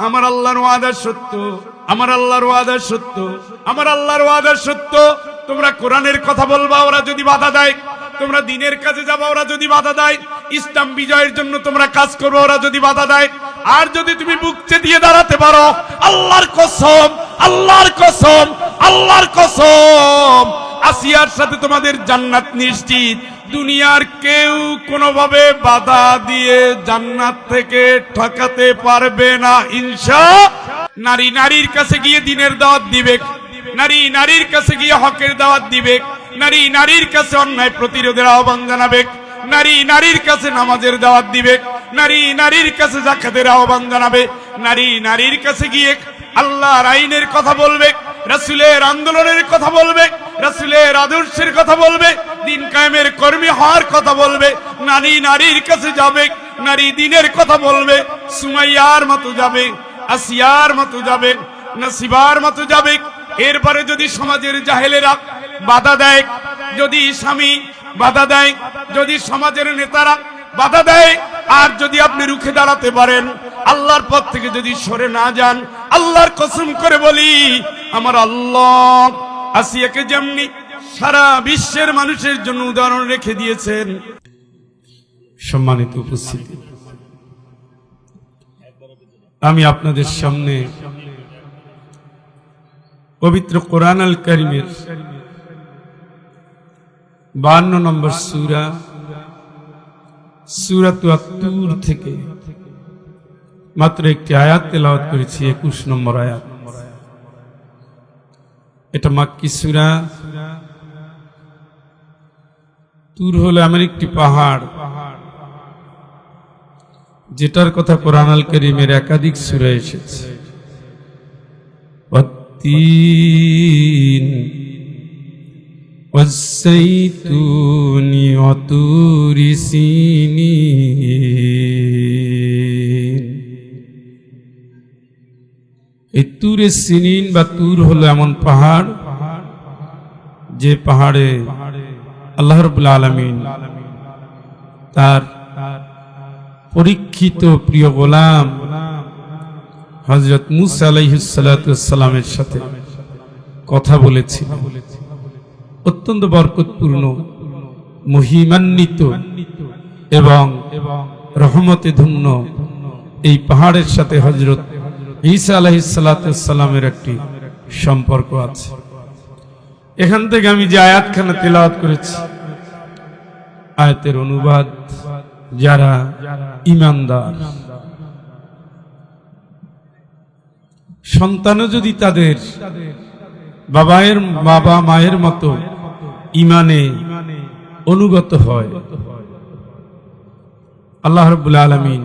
আমার আল্লাহর ওয়াদা সত্য, আমার আল্লাহর ওয়াদা সত্য, আমার আল্লাহর ওয়াদা সত্য। তোমরা কোরআনের কথা বলবা, ওরা যদি বাধা দেয়, তোমরা দ্বীনের কাজে যাবা, ওরা যদি বাধা দেয়, ইসলাম বিজয়ের জন্য তোমরা কাজ করবে, ওরা যদি বাধা দেয়, আর যদি তুমি বুক চেতিয়ে দাঁড়াতে পারো, আল্লাহর কসম, আল্লাহর কসম, আল্লাহর কসম, আসিয়ার সাথে তোমাদের জান্নাত নিশ্চিত। দুনিয়ার কেউ কোনোভাবে বাধা দিয়ে জান্নাত থেকে ঠকাতে পারবে না ইনশাআল্লাহ। নারী নারীর কাছে গিয়ে দ্বীনের দাওয়াত দিবে, নারী নারীর কাছে গিয়ে হকের দাওয়াত দিবে, নারী নারীর কাছে অন্যায় প্রতিরোধের আহ্বান জানাবে, নারী নারীর কাছে নামাজের দাওয়াত দিবে, নারী নারীর কাছে যাকাতের আহ্বান জানাবে, নারী নারীর কাছে গিয়ে আল্লাহর আইনের কথা বলবে, রাসূলের আন্দোলনের কথা বলবে, রাসূলের আদর্শের কথা বলবে, দ্বীন কায়েমের কর্মী হওয়ার কথা বলবে। নারী নারীর কাছে যাবে, নারী দ্বীনের কথা বলবে, সুমাইয়ার মতো যাবে, আসিয়ার মতো যাবে, নসিবার মতো যাবে। এরপরে যদি সমাজের জাহেলেরা বাধা দেয়, যদি স্বামী বাধা দেয়, যদি সমাজের নেতারা বাধা দেয়, আর যদি আপনি রুখে দাঁড়াতে পারেন, আল্লাহর পথ থেকে যদি সরে না যান, আল্লাহর কসম করে বলি, আমার আল্লাহ আসিয়াকে যেমনি সারা বিশ্বের মানুষের জন্য উদাহরণ রেখে দিয়েছেন। সম্মানিত উপস্থিতি, আমি আপনাদের সামনে পবিত্র কোরআন আল কারীমের 52 নম্বর সূরা, সূরাতুত তুর থেকে মাত্র একটি আয়াত তেলাওয়াত করেছি, 21 নম্বর আয়াত। এটা মাক্কি সূরা। তুর হলো এমন একটি পাহাড় যেটার কথা কোরআন আল কারীমের একাধিক সূরায় এসেছে। ওয়াত্তিন ওয়াস-সাইতুনি ওয়া তুরি সিনিন। এই তুরে সিনিন বা তুর হলো এমন পাহাড় যে পাহাড়ে আল্লাহ রাব্বুল আলামিন তার পরীক্ষিত প্রিয় গোলাম হযরত মুসা আলাইহিস সালাতু ওয়াস সালামের সাথে কথা বলেছিলেন। অত্যন্ত বরকতপূর্ণ, মহিমান্বিত এবং রহমতে ধন্য এই পাহাড়ের সাথে হযরত ঈসা আলাইহিস সালাতু ওয়াস সালামের একটি সম্পর্ক আছে। এখান থেকে আমি যে আয়াতখানা তেলাওয়াত করেছি, আয়াতের অনুবাদ যারা ঈমানদার, সন্তানও যদি তাদের বাবা মায়ের মতো ঈমানে অনুগত হয়, আল্লাহ রাব্বুল আলামিন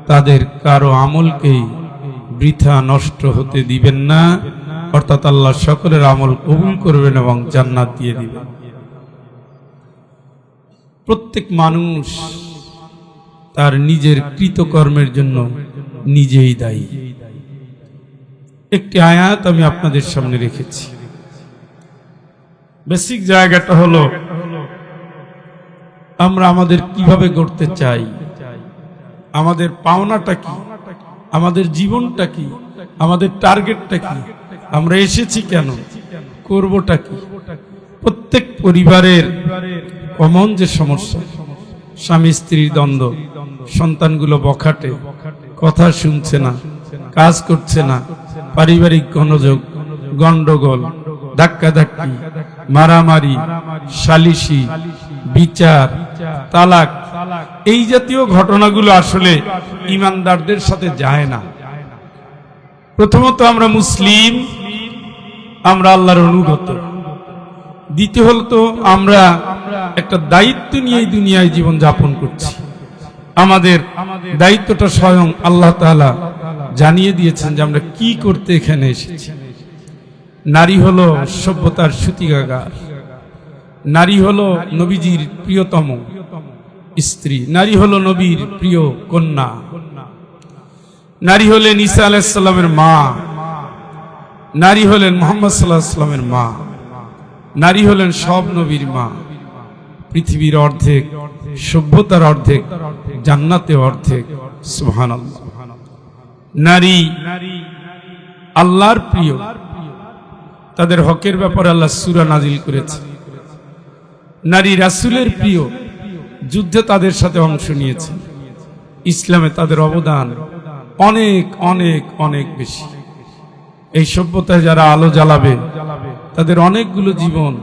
তাদের কারো আমলকেই বৃথা নষ্ট হতে দিবেন না, অর্থাৎ আল্লাহ সকলের আমল কবুল করবেন এবং জান্নাত দিয়ে দিবেন। প্রত্যেক মানুষ তার নিজের কৃতকর্মের জন্য নিজেই দায়ী। একটি আয়াত আমি আপনাদের সামনে রেখেছি। বেসিক জায়গাটা হলো আমরা আমাদের কিভাবে গড়তে চাই, আমাদের পাওনাটা কি, আমাদের জীবনটা কি, আমাদের টার্গেটটা কি, আমরা এসেছি কেন, করবটা কি। প্রত্যেক পরিবারের কমন যে সমস্যা, স্বামী স্ত্রীর দ্বন্দ্ব, সন্তানগুলো বখাটে, কথা শুনছে না, কাজ করছে না, পারিবারিক গণযোগ, গন্ডগোল, ধাক্কাধাক্কি, মারামারি, সালিশি, বিচার, তালাক, এই জাতীয় ঘটনাগুলো আসলে ঈমানদারদের সাথে যায় না। প্রথমত আমরা মুসলিম, আমরা আল্লাহর অনুগত। দ্বিতীয়ত আমরা একটা দায়িত্ব নিয়ে এই দুনিয়ায় জীবন যাপন করছি। আমাদের দায়িত্বটা স্বয়ং আল্লাহ তাআলা জানিয়ে দিয়েছেন যে আমরা কি করতে এখানে এসেছি। নারী হলো সভ্যতার সূতিকাগার, নারী হলো নবীজির প্রিয়তম স্ত্রী, নারী হলো নবীর প্রিয় কন্যা, নারী হলেন ঈসা আলাইহিস সালামের মা, নারী হলেন মুহাম্মদ সাল্লাল্লাহু আলাইহি ওয়াসাল্লামের মা, নারী হলেন সব নবীর মা। পৃথিবীর নারী আল্লাহর প্রিয়, তাদের হকের ব্যাপারে আল্লাহ সূরা নাজিল করেছে। নারী রাসূলের প্রিয়, যুদ্ধে তাদের সাথে অংশ নিয়েছে। ইসলামে তাদের অবদান অনেক অনেক অনেক বেশি। এই সভ্যতায় যারা আলো জ্বালাবে তাদের অনেকগুলো জীবন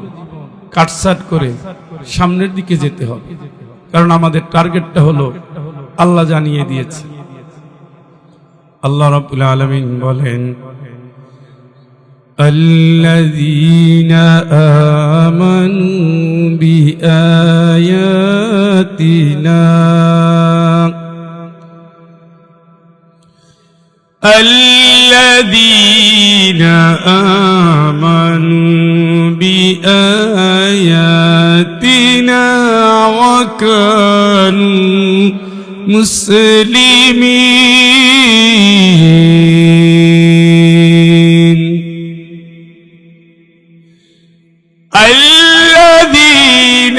কাটছাট করে সামনের দিকে যেতে হবে, কারণ আমাদের টার্গেটটা হলো আল্লাহ জানিয়ে দিয়েছে। আল্লাহ রাব্বুল আলামিন বলেন, আল্লাযীনা আমানু বিআয়াতিনা الذين آمنوا بآياتنا وكانوا مسلمين الذين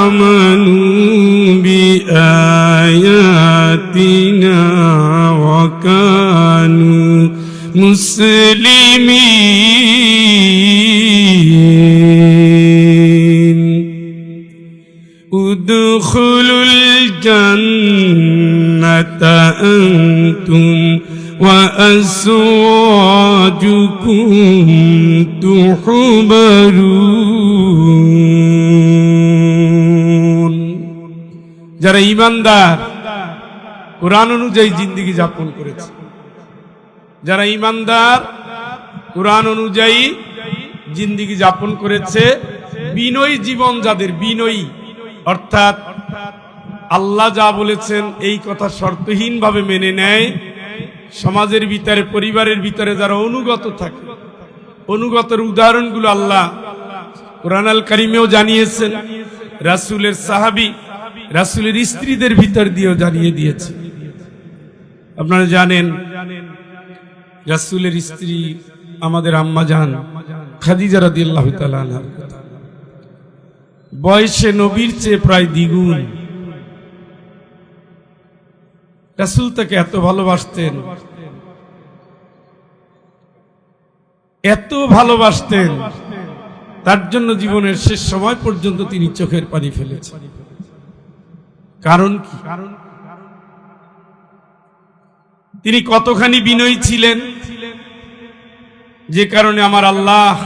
آمنوا بآياتنا وكانوا مسلمين ادخلوا الجنة أنتم وأزواجكم تحبرون। যারা ঈমানদার কুরআন অনুযায়ী জিন্দেগি যাপন করেছে, যারা ঈমানদার কুরআন অনুযায়ী জিন্দেগি যাপন করেছে, বিনয়ী জীবন যাদের, বিনয়ী অর্থাৎ আল্লাহ যা বলেছেন এই কথা শর্তহীন ভাবে মেনে নেয়, সমাজের ভিতরে পরিবারের ভিতরে যারা অনুগত থাকে, অনুগতের উদাহরণগুলো আল্লাহ কুরআন আল কারীমেও জানিয়েছেন, রাসূলের সাহাবী রাসূলের স্ত্রীদের ভিতর দিয়েও জানিয়ে দিয়েছে। আপনারা জানেন রাসূলের স্ত্রী আমাদের আম্মা জান খাদিজা রাদিয়াল্লাহু তাআলা আনহা বয়সে নবীর চেয়ে প্রায় দ্বিগুণ। রাসূল তাকে এত ভালোবাসতেন, এত ভালোবাসতেন, তার জন্য জীবনের শেষ সময় পর্যন্ত তিনি চোখের পানি ফেলেছেন। কারণ কি? তিনি কতখানি বিনয়ী ছিলেন, যে কারণে আমার আল্লাহ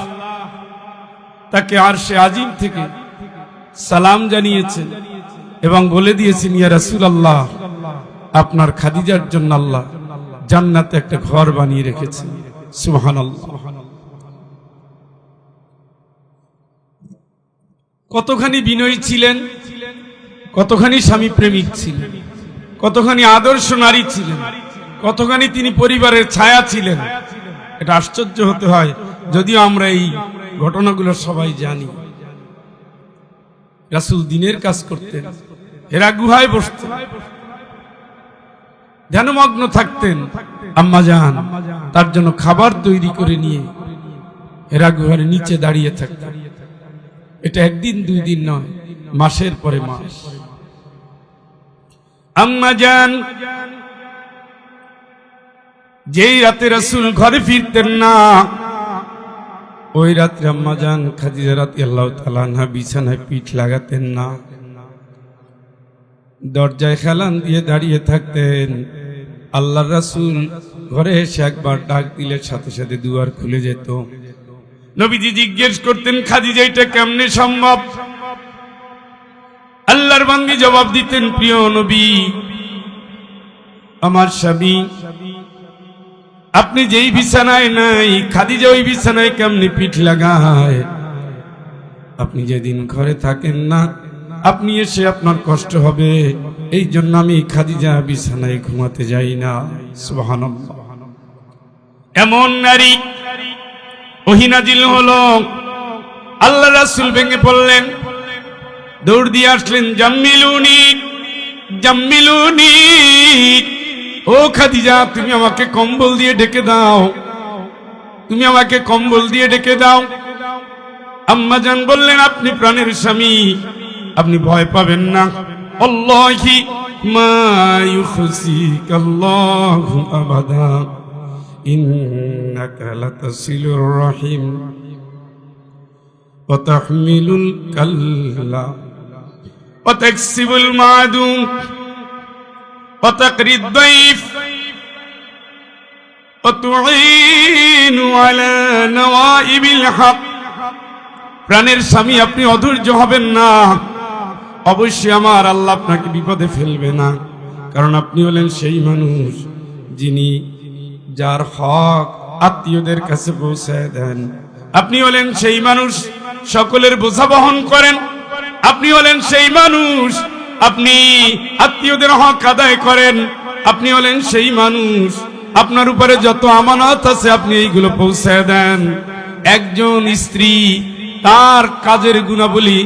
তাকে আরশে আজিম থেকে সালাম জানিয়েছেন এবং বলে দিয়েছেন, ইয়া রাসূলুল্লাহ, আপনার খাদিজার জন্য আল্লাহ জান্নাতে একটা ঘর বানিয়ে রেখেছেন। সুবহানাল্লাহ। কতখানি বিনয়ী ছিলেন, কতখানি স্বামী প্রেমিক ছিলেন, কতখানি আদর্শ নারী ছিলেন, কতখানি তিনি পরিবারের ছায়া ছিলেন। এটা আশ্চর্য হতে হয়, যদিও আমরা এই ঘটনাগুলো সবাই জানি। রাসূল দিনের কাজ করতেন, হেরা গুহায় বসতেন, ধ্যানমগ্ন থাকতেন। আম্মা জান তার জন্য খাবার তৈরি করে নিয়ে হেরা গুহার নিচে দাঁড়িয়ে থাকতেন। এটা একদিন দুই দিন নয়, মাসের পরে মাস। আম্মা জান যেই রাতে রাসূল ঘরে ফিরতেন না, ওই রাত্রে আম্মা জান খাদিজা রাদিয়াল্লাহু তাআলা আনহা বিছানায় পিঠ লাগাতেন না, দরজায় হেলান দিয়ে দাঁড়িয়ে থাকতেন। আল্লাহর রাসূল ঘরে এসে একবার ডাক দিলে সাথে সাথে দুয়ার খুলে যেত। নবীজি জিজ্ঞেস করতেন, খাদিজা এটা কেমনে সম্ভব? আল্লাহর বান্দী জবাব দিতেন, প্রিয় নবী, আমার স্বামী আপনি যেই বিছানায় নাই, খাদিজা ওই বিছানায় কেমনে পিঠ লাগায়? আপনি যেদিন ঘরে থাকেন না, আপনি এসে আপনার কষ্ট হবে, এই জন্য আমি খাদিজা বিছানায় ঘুমাতে যাই না। সুবহানাল্লাহ। এমন নারী ওহী নাজিল হলো, আল্লাহ রাসূল ভেঙে পড়লেন, দৌড় দিয়ে আসলেন, জাম্মিলুনি জাম্মিলুনি, ও খাদিজা তুমি আমাকে কম্বল দিয়ে ঢেকে দাও, তুমি আমাকে কম্বল দিয়ে ঢেকে দাও। আম্মা জান বললেন, আপনি প্রাণের স্বামী, আপনি ভয় পাবেন না, আল্লাহি মা ইউখজিকাল্লাহু আবাদা ইন্নাকা লাতাসিলুর রাহিম ওয়া তাহমিলুল কাল্লা ওয়া তাকসিবুল মা'দুম ওয়া তাকরিদ দাইফ ওয়া তুঈনু আলা নওয়াইবিল হক। প্রাণের স্বামী, আপনি অধৈর্য হবেন না। অবশ্যই আমার আল্লাহ আপনাকে বিপদে ফেলবে না, কারণ আপনি হলেন সেই মানুষ যিনি যার হক আত্মীয়দের কাছে পৌঁছায় দেন। আপনি হলেন সেই মানুষ সকলের বোঝা বহন করেন। আপনি হলেন সেই মানুষ আপনি আত্মীয়দের হক আদায় করেন। আপনি হলেন সেই মানুষ আপনার উপরে যত আমানত আছে আপনি এইগুলো পৌঁছায় দেন। একজন স্ত্রী তার কাজের গুণাবলী,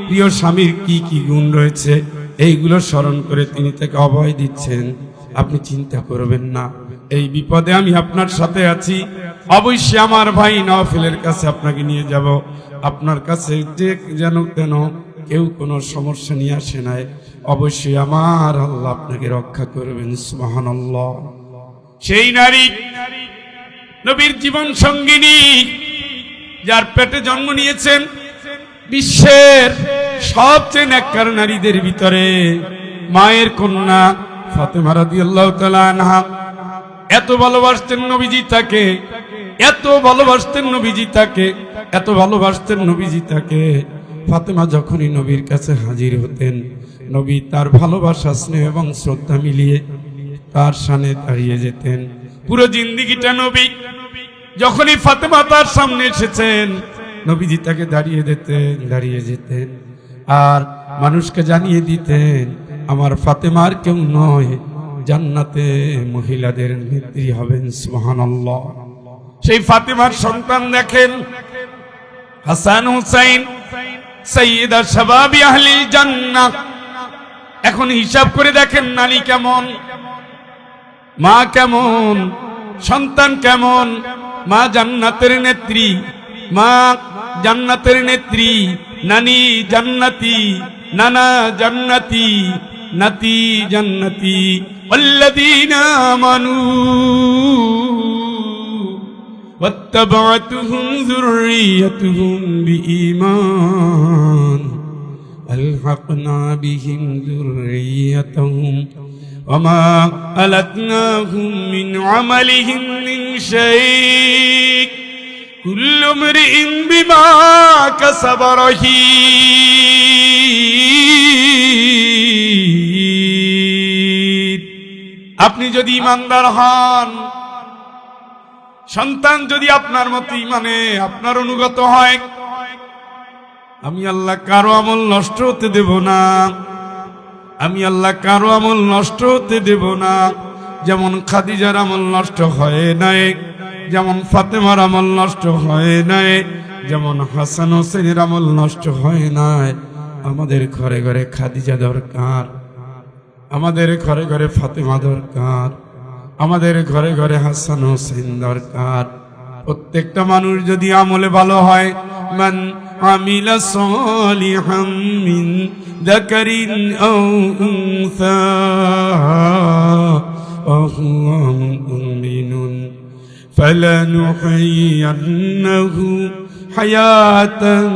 প্রিয় স্বামীর কি কি গুণ রয়েছে এইগুলো স্মরণ করে তিনি তাকে অভয় দিচ্ছেন। আপনি চিন্তা করবেন না, এই বিপদে আমি আপনার সাথে আছি। অবশ্যই আমার ভাই নওফেলের কাছে আপনাকে নিয়ে যাব। আপনার কাছে যে যেন কেন কেউ কোনো সমস্যা নিয়ে আসে নাই, অবশ্যই আমার আল্লাহ আপনাকে রক্ষা করবেন। সুবহানাল্লাহ। সেই নারী নবীর জীবন সঙ্গিনী, যার পেটে জন্ম নিয়েছেন বিশ্বের সবচেয়ে নেককার নারীদের ভিতরে মায়ের কন্যা ফাতেমা রাদিয়াল্লাহু তাআলা আনহা। এত ভালোবাসতেন নবীজি তাকে, এত ভালোবাসতেন নবীজি তাকে, এত ভালোবাসতেন নবীজি তাকে। ফাতেমা যখনই নবীর কাছে হাজির হতেন, নবী তার ভালোবাসা, স্নেহ এবং শ্রদ্ধা মিলিয়ে তার সামনে দাঁড়িয়ে যেতেন। পুরো জিন্দেগিটা নবী যখনই ফাতেমা তার সামনে এসেছেন, নবীজি তাকে দাঁড়িয়ে যেতেন আর মানুষকে জানিয়ে দিতেন, আমার ফাতেমার কেউ নয়, জান্নাতে মহিলাদের নেত্রী হবেন। সুবহানাল্লাহ। সেই ফাতেমার সন্তান দেখেন হাসান হুসাইন, সাইয়্যিদা শাবাবি আহলিল জান্নাহ। এখন হিসাব করে দেখেন, নারী কেমন, মা কেমন, সন্তান কেমন। মা জান্নাতের নেত্রী, মা জান্নাতের নেত্রী, নানি জান্নাতি, নানা জান্নাতি, নাতি জান্নাতি। আল্লাযীনা আমানু ওয়াত্তাবা'তুহুম যুররিয়াতুহুম বিঈমান আলহাকনা বিহিম যুররিয়াতাহুম ওয়ামা আলাতনাহুম মিন আমালিহিম মিন শাই'। কুল্লু ইমরিইন বিমা কাসাবা রাহিন। আপনি যদি ঈমানদার হন, সন্তান যদি আপনার মতো ঈমানে আপনার অনুগত হয়, আমি আল্লাহ কারো আমল নষ্ট হতে দেব না। আমি আল্লাহ কারো আমল নষ্ট হতে দেব না। যেমন খাদিজার আমল নষ্ট হয় নাই, যেমন ফাতেমার আমল নষ্ট হয় নাই, যেমন হাসান হোসেনের আমল নষ্ট হয় নাই। আমাদের ঘরে ঘরে খাদিজা দরকার, আমাদের ঘরে ঘরে ফাতেমা দরকার, আমাদের ঘরে ঘরে হাসান হোসেন দরকার। প্রত্যেকটা মানুষ যদি আমলে ভালো হয়, মান আমিলা সালিহাম মিন যাকারিন আও উনসা ওয়া হুয়া মুমিনুন ফালানুহয়িয়ান্নাহু হায়াতান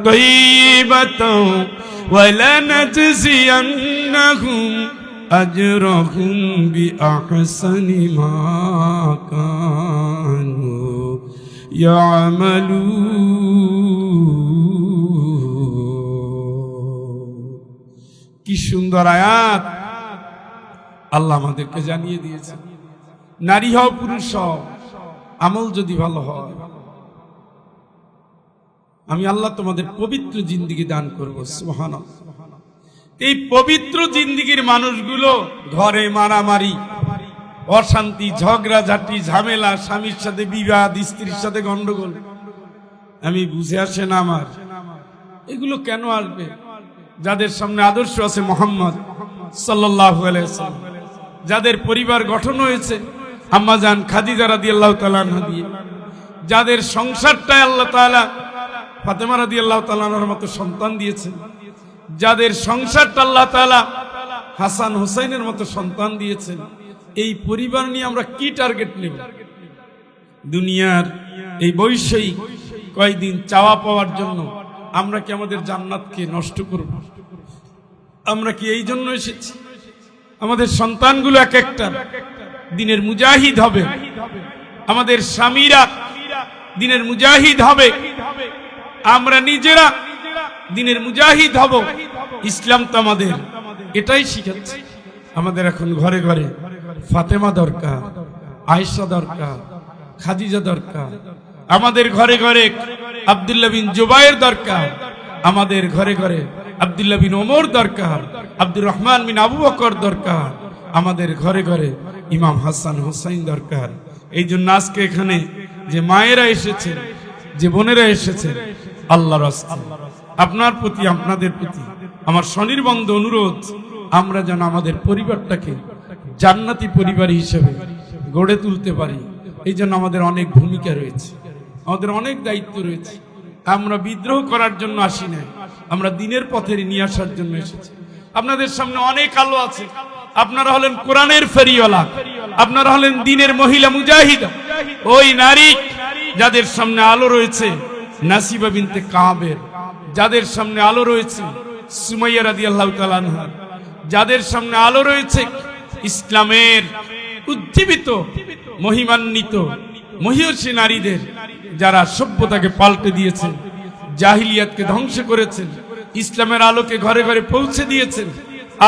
তাইয়্যিবাতান ওয়া লানাজজিয়ান্নাহুম আজরাহুম বিআহসানি মা কানু ইয়ামালুন। কি সুন্দর আয়াত আল্লাহ আমাদেরকে জানিয়ে দিয়েছে। নারী হও পুরুষ হও, আমল যদি ভালো হয়, আমি আল্লাহ তোমাদের পবিত্র জিন্দেগি দান করব। সুবহানাল্লাহ। এই পবিত্র জিন্দেগির মানুষগুলো ঘরে মারামারি, অশান্তি, ঝগড়াঝাটি, ঝামেলা, স্বামীর সাথে বিবাদ, স্ত্রীর সাথে গন্ডগোল, আমি বুঝে আসে না আমার এগুলো কেন আসবে? যাদের সামনে আদর্শ আছে মুহাম্মদ সাল্লাল্লাহু আলাইহি ওয়াসাল্লাম, যাদের পরিবার গঠন হয়েছে আম্মা জান খাদিজা রাদিয়াল্লাহু তাআলা আনহা দিয়ে, যাদের সংসারটায় আল্লাহ তাআলা ফাতেমা রাদিয়াল্লাহু তাআলা আনহার মতো সন্তান দিয়েছেন, যাদের সংসারটা আল্লাহ তাআলা হাসান হোসেনের মতো সন্তান দিয়েছেন, এই পরিবার নিয়ে আমরা কি টার্গেট নেব? দুনিয়ার এই বৈষয়িক কয়দিন চাওয়া পাওয়ার জন্য আমরা কি আমাদের জান্নাতকে নষ্ট করব? আমরা কি এই জন্য এসেছি? আমাদের সন্তানগুলো এক একটা দিনের মুজাহিদ হবে, আমাদের স্বামীরা দিনের মুজাহিদ হবে, আমরা নিজেরা দিনের মুজাহিদ হব। ইসলাম তো আমাদের এটাই শিখাচ্ছে। আমাদের এখন ঘরে ঘরে ফাতেমা দরকার, আয়েশা দরকার, খাদিজা দরকার, আমাদের ঘরে ঘরে আব্দুল্লাহ বিন জুবায়ের দরকার, আমাদের ঘরে ঘরে আব্দুল্লাহ বিন ওমর দরকার, আব্দুর রহমান বিন আবু বকর দরকার, আমাদের ঘরে ঘরে ইমাম হাসান হোসেন দরকার। এই জন্য আজকে এখানে যে মায়েরা এসেছেন, যে বোনেরা এসেছেন, আল্লাহর রাস্তায় আপনার প্রতি, আপনাদের প্রতি আমার স্বনির্বন্ধ অনুরোধ, আমরা যেন আমাদের পরিবারটাকে জান্নাতি পরিবার হিসেবে গড়ে তুলতে পারি। এই জন্য আমাদের অনেক ভূমিকা রয়েছে, আমাদের অনেক দায়িত্ব রয়েছে। আমরা বিদ্রোহ করার জন্য আসি না, আমরা দিনের পথে নিয়ে আসার জন্য এসেছি। আপনাদের সামনে অনেক আলো আছে, আপনারা হলেন কোরআনের ফেরিওয়ালা, আপনারা হলেন দিনের মহিলা মুজাহিদা, ওই নারী যাদের সামনে আলো রয়েছে নাসিবা বিনতে কাবের, যাদের সামনে আলো রয়েছে সুমাইয়া রাদিয়াল্লাহু তাআলা আনহা, যাদের সামনে আলো রয়েছে ইসলামের উজ্জীবিত মহিমান্বিত মহিয়সী নারীদের, যারা সভ্যতাকে পাল্টে দিয়েছেন, জাহিলিয়াতকে ধ্বংস করেছেন, ইসলামের আলোকে ঘরে ঘরে পৌঁছে দিয়েছেন।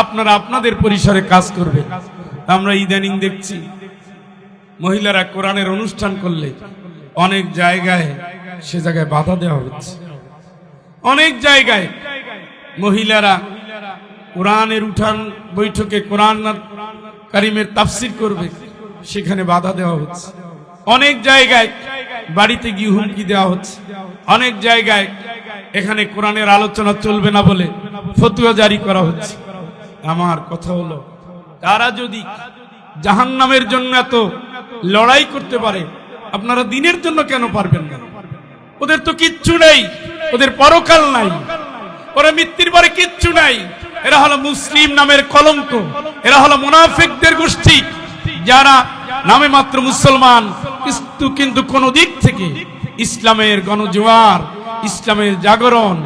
আপনারা আপনাদের পরিসরে কাজ করবেন। আমরা ইদানিং দেখছি মহিলারা কোরআনের অনুষ্ঠান করলে অনেক জায়গায় সে জায়গায় বাধা দেওয়া হচ্ছে। অনেক জায়গায় মহিলারা কোরআনের উঠান বৈঠকে কোরআন কারিমের তাফসীর করবে, সেখানে বাধা দেওয়া হচ্ছে। অনেক জায়গায় বাড়িতে গিয়ে হুমকি দেওয়া হচ্ছে। অনেক জায়গায় এখানে কোরআনের আলোচনা চলবে না বলে ফতোয়া জারি করা হচ্ছে। আমার কথা হলো, তারা যদি জাহান্নামের জন্য এত লড়াই করতে পারে, আপনারা দিনের জন্য কেন পারবেন না? ওদের তো কিচ্ছু নেই, ওদের পরকাল নাই, ওরা মৃত্যুর পরে কিচ্ছু নাই। এরা হলো মুসলিম নামের কলঙ্ক, এরা হলো মুনাফিকদের গোষ্ঠী, যারা নামে মাত্র মুসলমান কিন্তু কোন দিক থেকে ইসলামের গণজোয়ার, ইসলামের জাগরণ,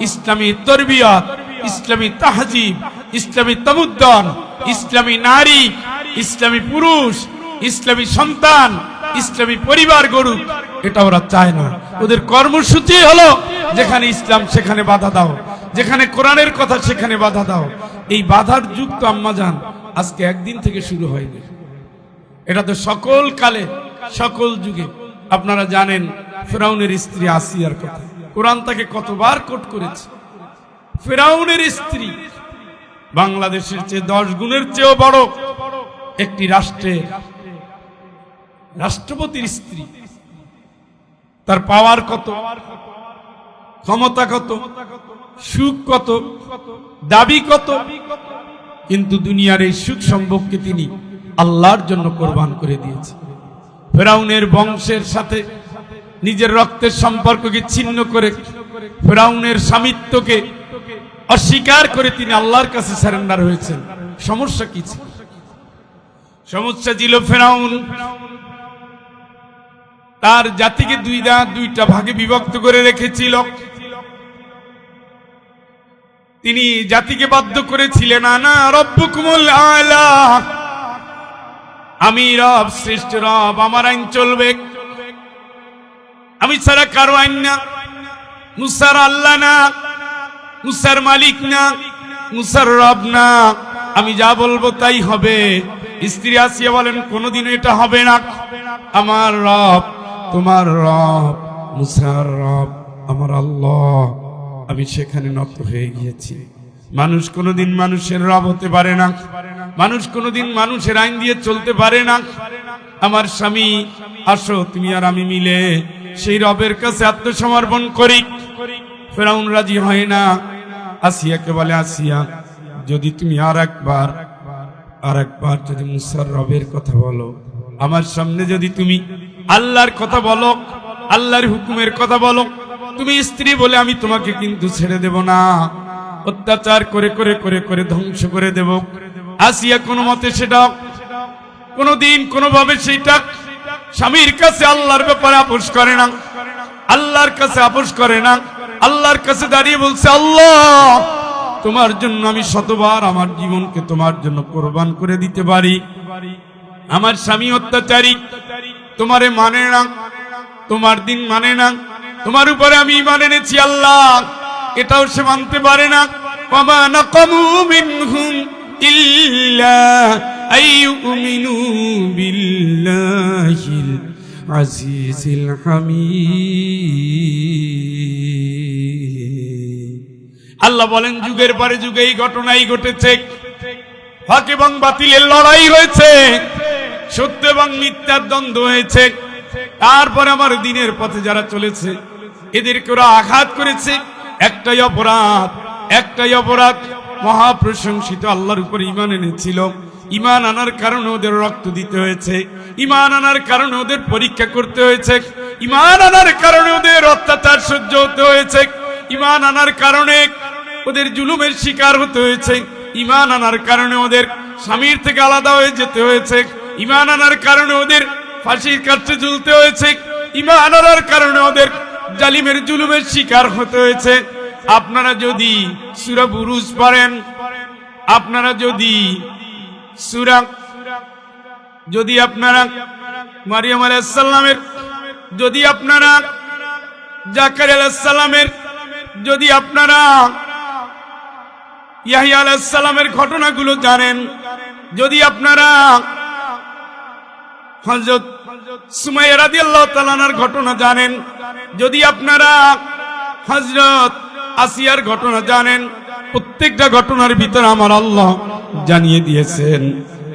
ইসলামী তরবিয়ত, ইসলামী তাহজিব, ইসলামী তামুদ্দান, ইসলামী নারী, ইসলামী পুরুষ, ইসলামী সন্তান, ইসলামী পরিবার গড়ুক, এটা ওরা চায় না। ওদের কর্মসূচি হলো যেখানে ইসলাম সেখানে বাধা দাও, যেখানে কোরআনের কথা সেখানে বাধা দাও। এই বাধার যুগ তো আম্মাজান আজকে একদিন থেকে শুরু হয়নি, এটা তো সকল কালে সকল যুগে। আপনারা জানেন ফেরাউনের স্ত্রী আসিয়ার কথা, কোরআন তাকে কতবার কোট করেছে। ফেরাউনের স্ত্রী বাংলাদেশের চেয়ে 10 গুণের চেয়েও বড় একটি রাষ্ট্রের রাষ্ট্রপতির স্ত্রী। তার পাওয়ার কত, ক্ষমতা কত, সুখ কত, দাবি কত, কিন্তু দুনিয়ার এই সুখ সম্ভবকে তিনি আল্লাহর জন্য কোরবান করে দিয়েছে। ফেরাউনের বংশের সাথে নিজের রক্তের সম্পর্ককে ছিন্ন করে, ফেরাউনের স্বামিত্বকে অস্বীকার করে তিনি আল্লাহর কাছে সারেন্ডার হয়েছেন। সমস্যা কি ছিল? সমস্যা ছিল ফেরাউন তার জাতিকে দুইটা ভাগে বিভক্ত করে রেখেছিল। তিনি জাতিকে বাধ্য করেছিলেন, আনা রব্বুকুমুল আলা, আমি রব, শ্রেষ্ঠ রব, আমার আইন চলবে, আমি ছাড়া কারো আইন না। মুসার আল্লাহ না, মুসার মালিক না, মুসার রব না, আমি যা বলবো তাই হবে। স্ত্রী আসিয়া বলেন, কোনোদিন এটা হবে না, আমার রব তোমার রব, মুসার রব আমার আল্লাহ। আমি সেখানে নত হয়ে গিয়েছি। মানুষ কোনোদিন মানুষের রব হতে পারে না, মানুষ কোনোদিন মানুষের আইন দিয়ে চলতে পারে না। আমার স্বামী, আসো তুমি আর আমি মিলে সেই রবের কাছে আত্মসমর্পণ করি। ফেরাউন রাজি হয় না। আসিয়াকে বলে, আসিয়া যদি তুমি আর একবার যদি মুসার রবের কথা বলো, আমার সামনে যদি তুমি আল্লাহর কথা বলো, আল্লাহর হুকুমের কথা বলো, তুমি স্ত্রী বলে আমি তোমাকে কিন্তু ছেড়ে দেব না, অত্যাচার করে করে করে করে ধ্বংস করে দেব। আসিয়া কোনো মতে সেটা কোনোদিন কোনোভাবে সেটা স্বামীর কাছে আল্লাহর ব্যাপারে আপোষ করে না, আল্লাহর কাছে আপোষ করে না। আল্লাহর কাছে দাঁড়িয়ে বলছে, আল্লাহ তোমার জন্য আমি শতবার আমার জীবনকে তোমার জন্য কোরবান করে দিতে পারি। আমার স্বামী অত্যাচারী, তোমারে মানে না, তোমার দিন মানে না, তোমার উপরে আমি ঈমান এনেছি আল্লাহ, এটাও সে মানতে পারে না। ওয়ামা নাকামু মিনহুম ইল্লা আইয়ুমিনু বিল্লাহিল আজিজিল হামিদ। আল্লাহ বলেন, যুগের পরে যুগে এই ঘটনাই ঘটেছে, হক এবং বাতিলের লড়াই হয়েছে, সত্য এবং মিথ্যার দ্বন্দ্ব হয়েছে। তারপরে আমার দিনের পথে যারা চলেছে এদেরকে ওরা আঘাত করেছে। একটাই অপরাধ, মহাপ্রশংসিত আল্লাহর উপর ঈমান এনেছিল। ঈমান আনার কারণে ওদের রক্ত দিতে হয়েছে, ঈমান আনার কারণে ওদের পরীক্ষা করতে হয়েছে, ঈমান আনার কারণে ওদের অত্যাচার সহ্য হতে হয়েছে, ঈমান আনার কারণে ওদের জুলুমের শিকার হতে হয়েছে, ঈমান আনার কারণে ওদের স্বামীর থেকে আলাদা হয়ে যেতে হয়েছে, ঈমান আনার কারণে ওদের ফাঁসির কাছে ঝুলতে হয়েছে, ঈমান আনার কারণে ওদের জালিমের জুলুমের শিকার হতে হয়েছে। আপনারা যদি সূরা বুরুজ পড়েন, আপনারা যদি আপনারা মারিয়াম আলাইহিস সালামের, যদি আপনারা জাকারিয়া আলাইহিস সালামের, যদি আপনারা ইয়াহইয়া আলাইহিস সালামের ঘটনাগুলো জানেন, যদি আপনারা হযরত সুমাইয়া রাদিয়াল্লাহু তাআলা আনহার ঘটনা জানেন, যদি আপনারা হযরত আসিয়ার ঘটনা জানেন, প্রত্যেকটা ঘটনার ভিতরে আমার আল্লাহ জানিয়ে দিয়েছেন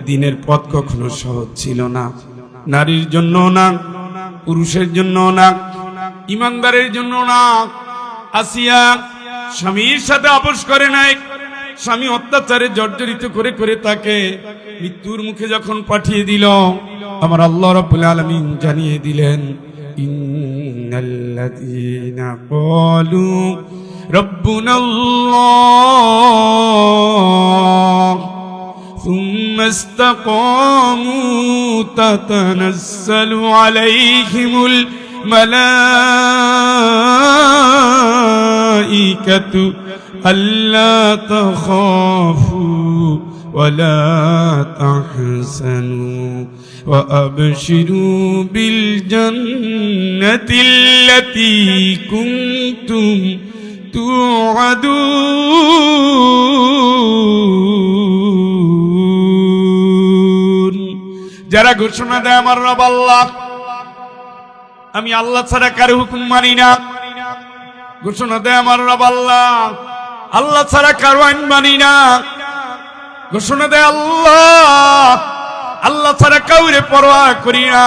দিনের পথ কখনো সহজ ছিল না, নারীর জন্য না, পুরুষের জন্য না, ইমানদারের জন্য না। আসিয়া স্বামীর সাথে আপোষ করে নাই, স্বামী অত্যাচারে জর্জরিত করে করে তাকে মৃত্যুর মুখে যখন পাঠিয়ে দিল, আমার আল্লাহ রাব্বুল আলামিন জানিয়ে দিলেন, ইন্নাল্লাযীনা ক্বালু রাব্বুনাল্লাহ ثم استقاموا تتنزل عليهم الملائكة ألا تخافوا ولا تحزنوا وأبشروا بالجنة التي كنتم توعدون। যারা ঘোষণা দেয় আমার রব আল্লাহ, আমি আল্লাহ ছাড়া কারো হুকুম মানি না, ঘোষণা দেয় আমার রব আল্লাহ, আল্লাহ ছাড়া কারো আইন মানি না, ঘোষণা দেয় আল্লাহ, আল্লাহ ছাড়া কাউরে পরোয়া করি না,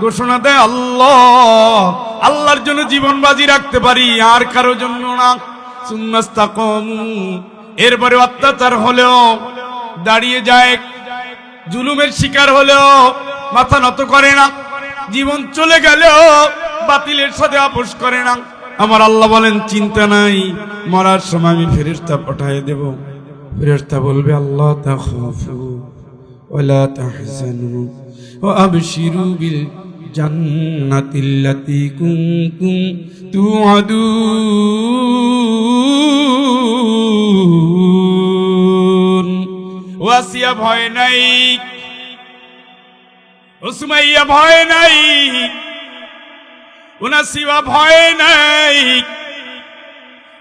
ঘোষণা দেয় আল্লাহ, আল্লাহর জন্য জীবন বাজি রাখতে পারি, আর কারো জন্য না। সুন্নাস্তাকামু, এরপরে অত্যাচার হলেও দাঁড়িয়ে যায়, জুলুমের শিকার হলেও মাথা নত করে না, জীবন চলে গেলেও বাতিলের সাথে আপোষ করে না। আমার আল্লাহ বলেন, চিন্তা নাই, মরার সময় আমি ফেরেশতা পাঠিয়ে দেব। ফেরেশতা বলবে, আল্লাহ তাখাফু ওয়ালা তাহজানু ওয়া আবশিরু বিল জান্নাতিল্লাতী কুনতুম তুআদুন। ওয়াসিয়া ভয় নাই, সুমাইয়া ভয় নাই, উনাসিবা ভয় নাই,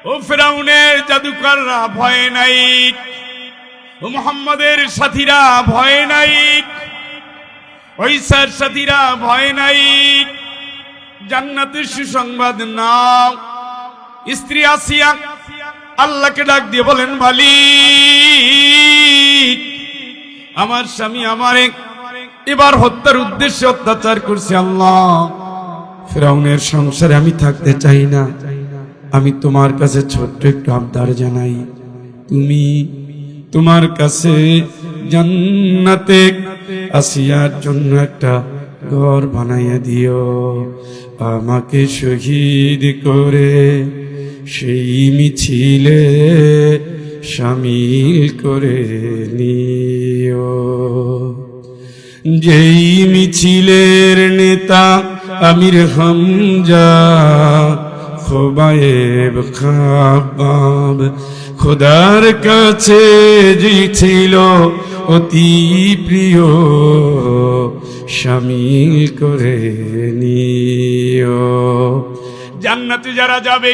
ও ফিরাউনের জাদুকররা ভয় নাই, ও মুহাম্মাদের সাথীরা ভয় নাই, ঈসার সাথীরা ভয় নাই। জান্নাতের সুসংবাদ নাও। স্ত্রী আসিয়া আল্লাহকে ডাক দিয়ে বলেন, মালিক, আমার স্বামী আমারে এবার হত্যার উদ্দেশ্যে অত্যাচার করছে, আল্লাহ ফিরাউনের সংসারে আমি থাকতে চাই না, আমি তোমার কাছে ছোট্ট একটু আবদার জানাই, তুমি তোমার কাছে জান্নাতে আসিয়ার জন্য একটা ঘর বানাইয়া দিও, আমাকে শহীদ করে সেই মিছিলে শামিল করে নিও। যেই মিছিলের নেতা আমির হামজা, খোবায়েব খাবাব খোদার কাছে যে ছিল অতি প্রিয়, শামিল করে নিও। জান্নাতে যারা যাবে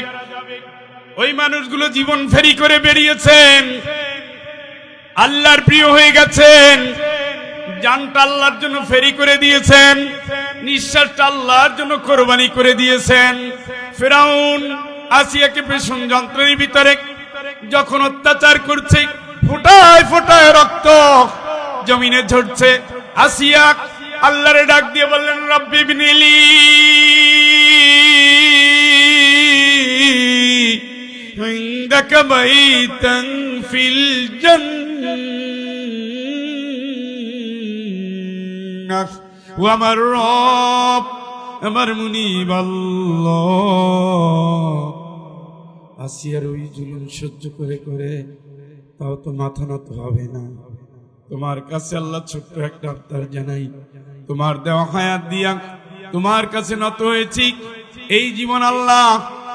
ওই মানুষগুলো জীবন ফেরি করে বেরিয়েছেন, আল্লাহর প্রিয় হয়ে গেছেন, জানটা আল্লাহর জন্য ফেরি করে দিয়েছেন, নিঃশ্বাসটা আল্লাহর জন্য কোরবানি করে দিয়েছেন। ফিরাউন আসিয়াকে পেশন যন্ত্রণের ভিতরে যখন অত্যাচার করছে, ফোটায় ফোটায় রক্ত জমিনে ঝরছে, আসিয়া আল্লাহরে ডাক দিয়ে বললেন, রব্বি ইবনিলি ইনদাকা বাইতান ফিল জান্নাহ ও আমার রব, আমার মুনিব আল্লাহ। আসিয়ার ওই জুলুম সহ্য করে করে তাও তো মাথা নত হবে না। তোমার কাছে আল্লাহ ছোট্ট একটা আবদার জানাই, তোমার দেওয়া হায়াত দিয়া তোমার কাছে নত হয়েছি। এই জীবন আল্লাহ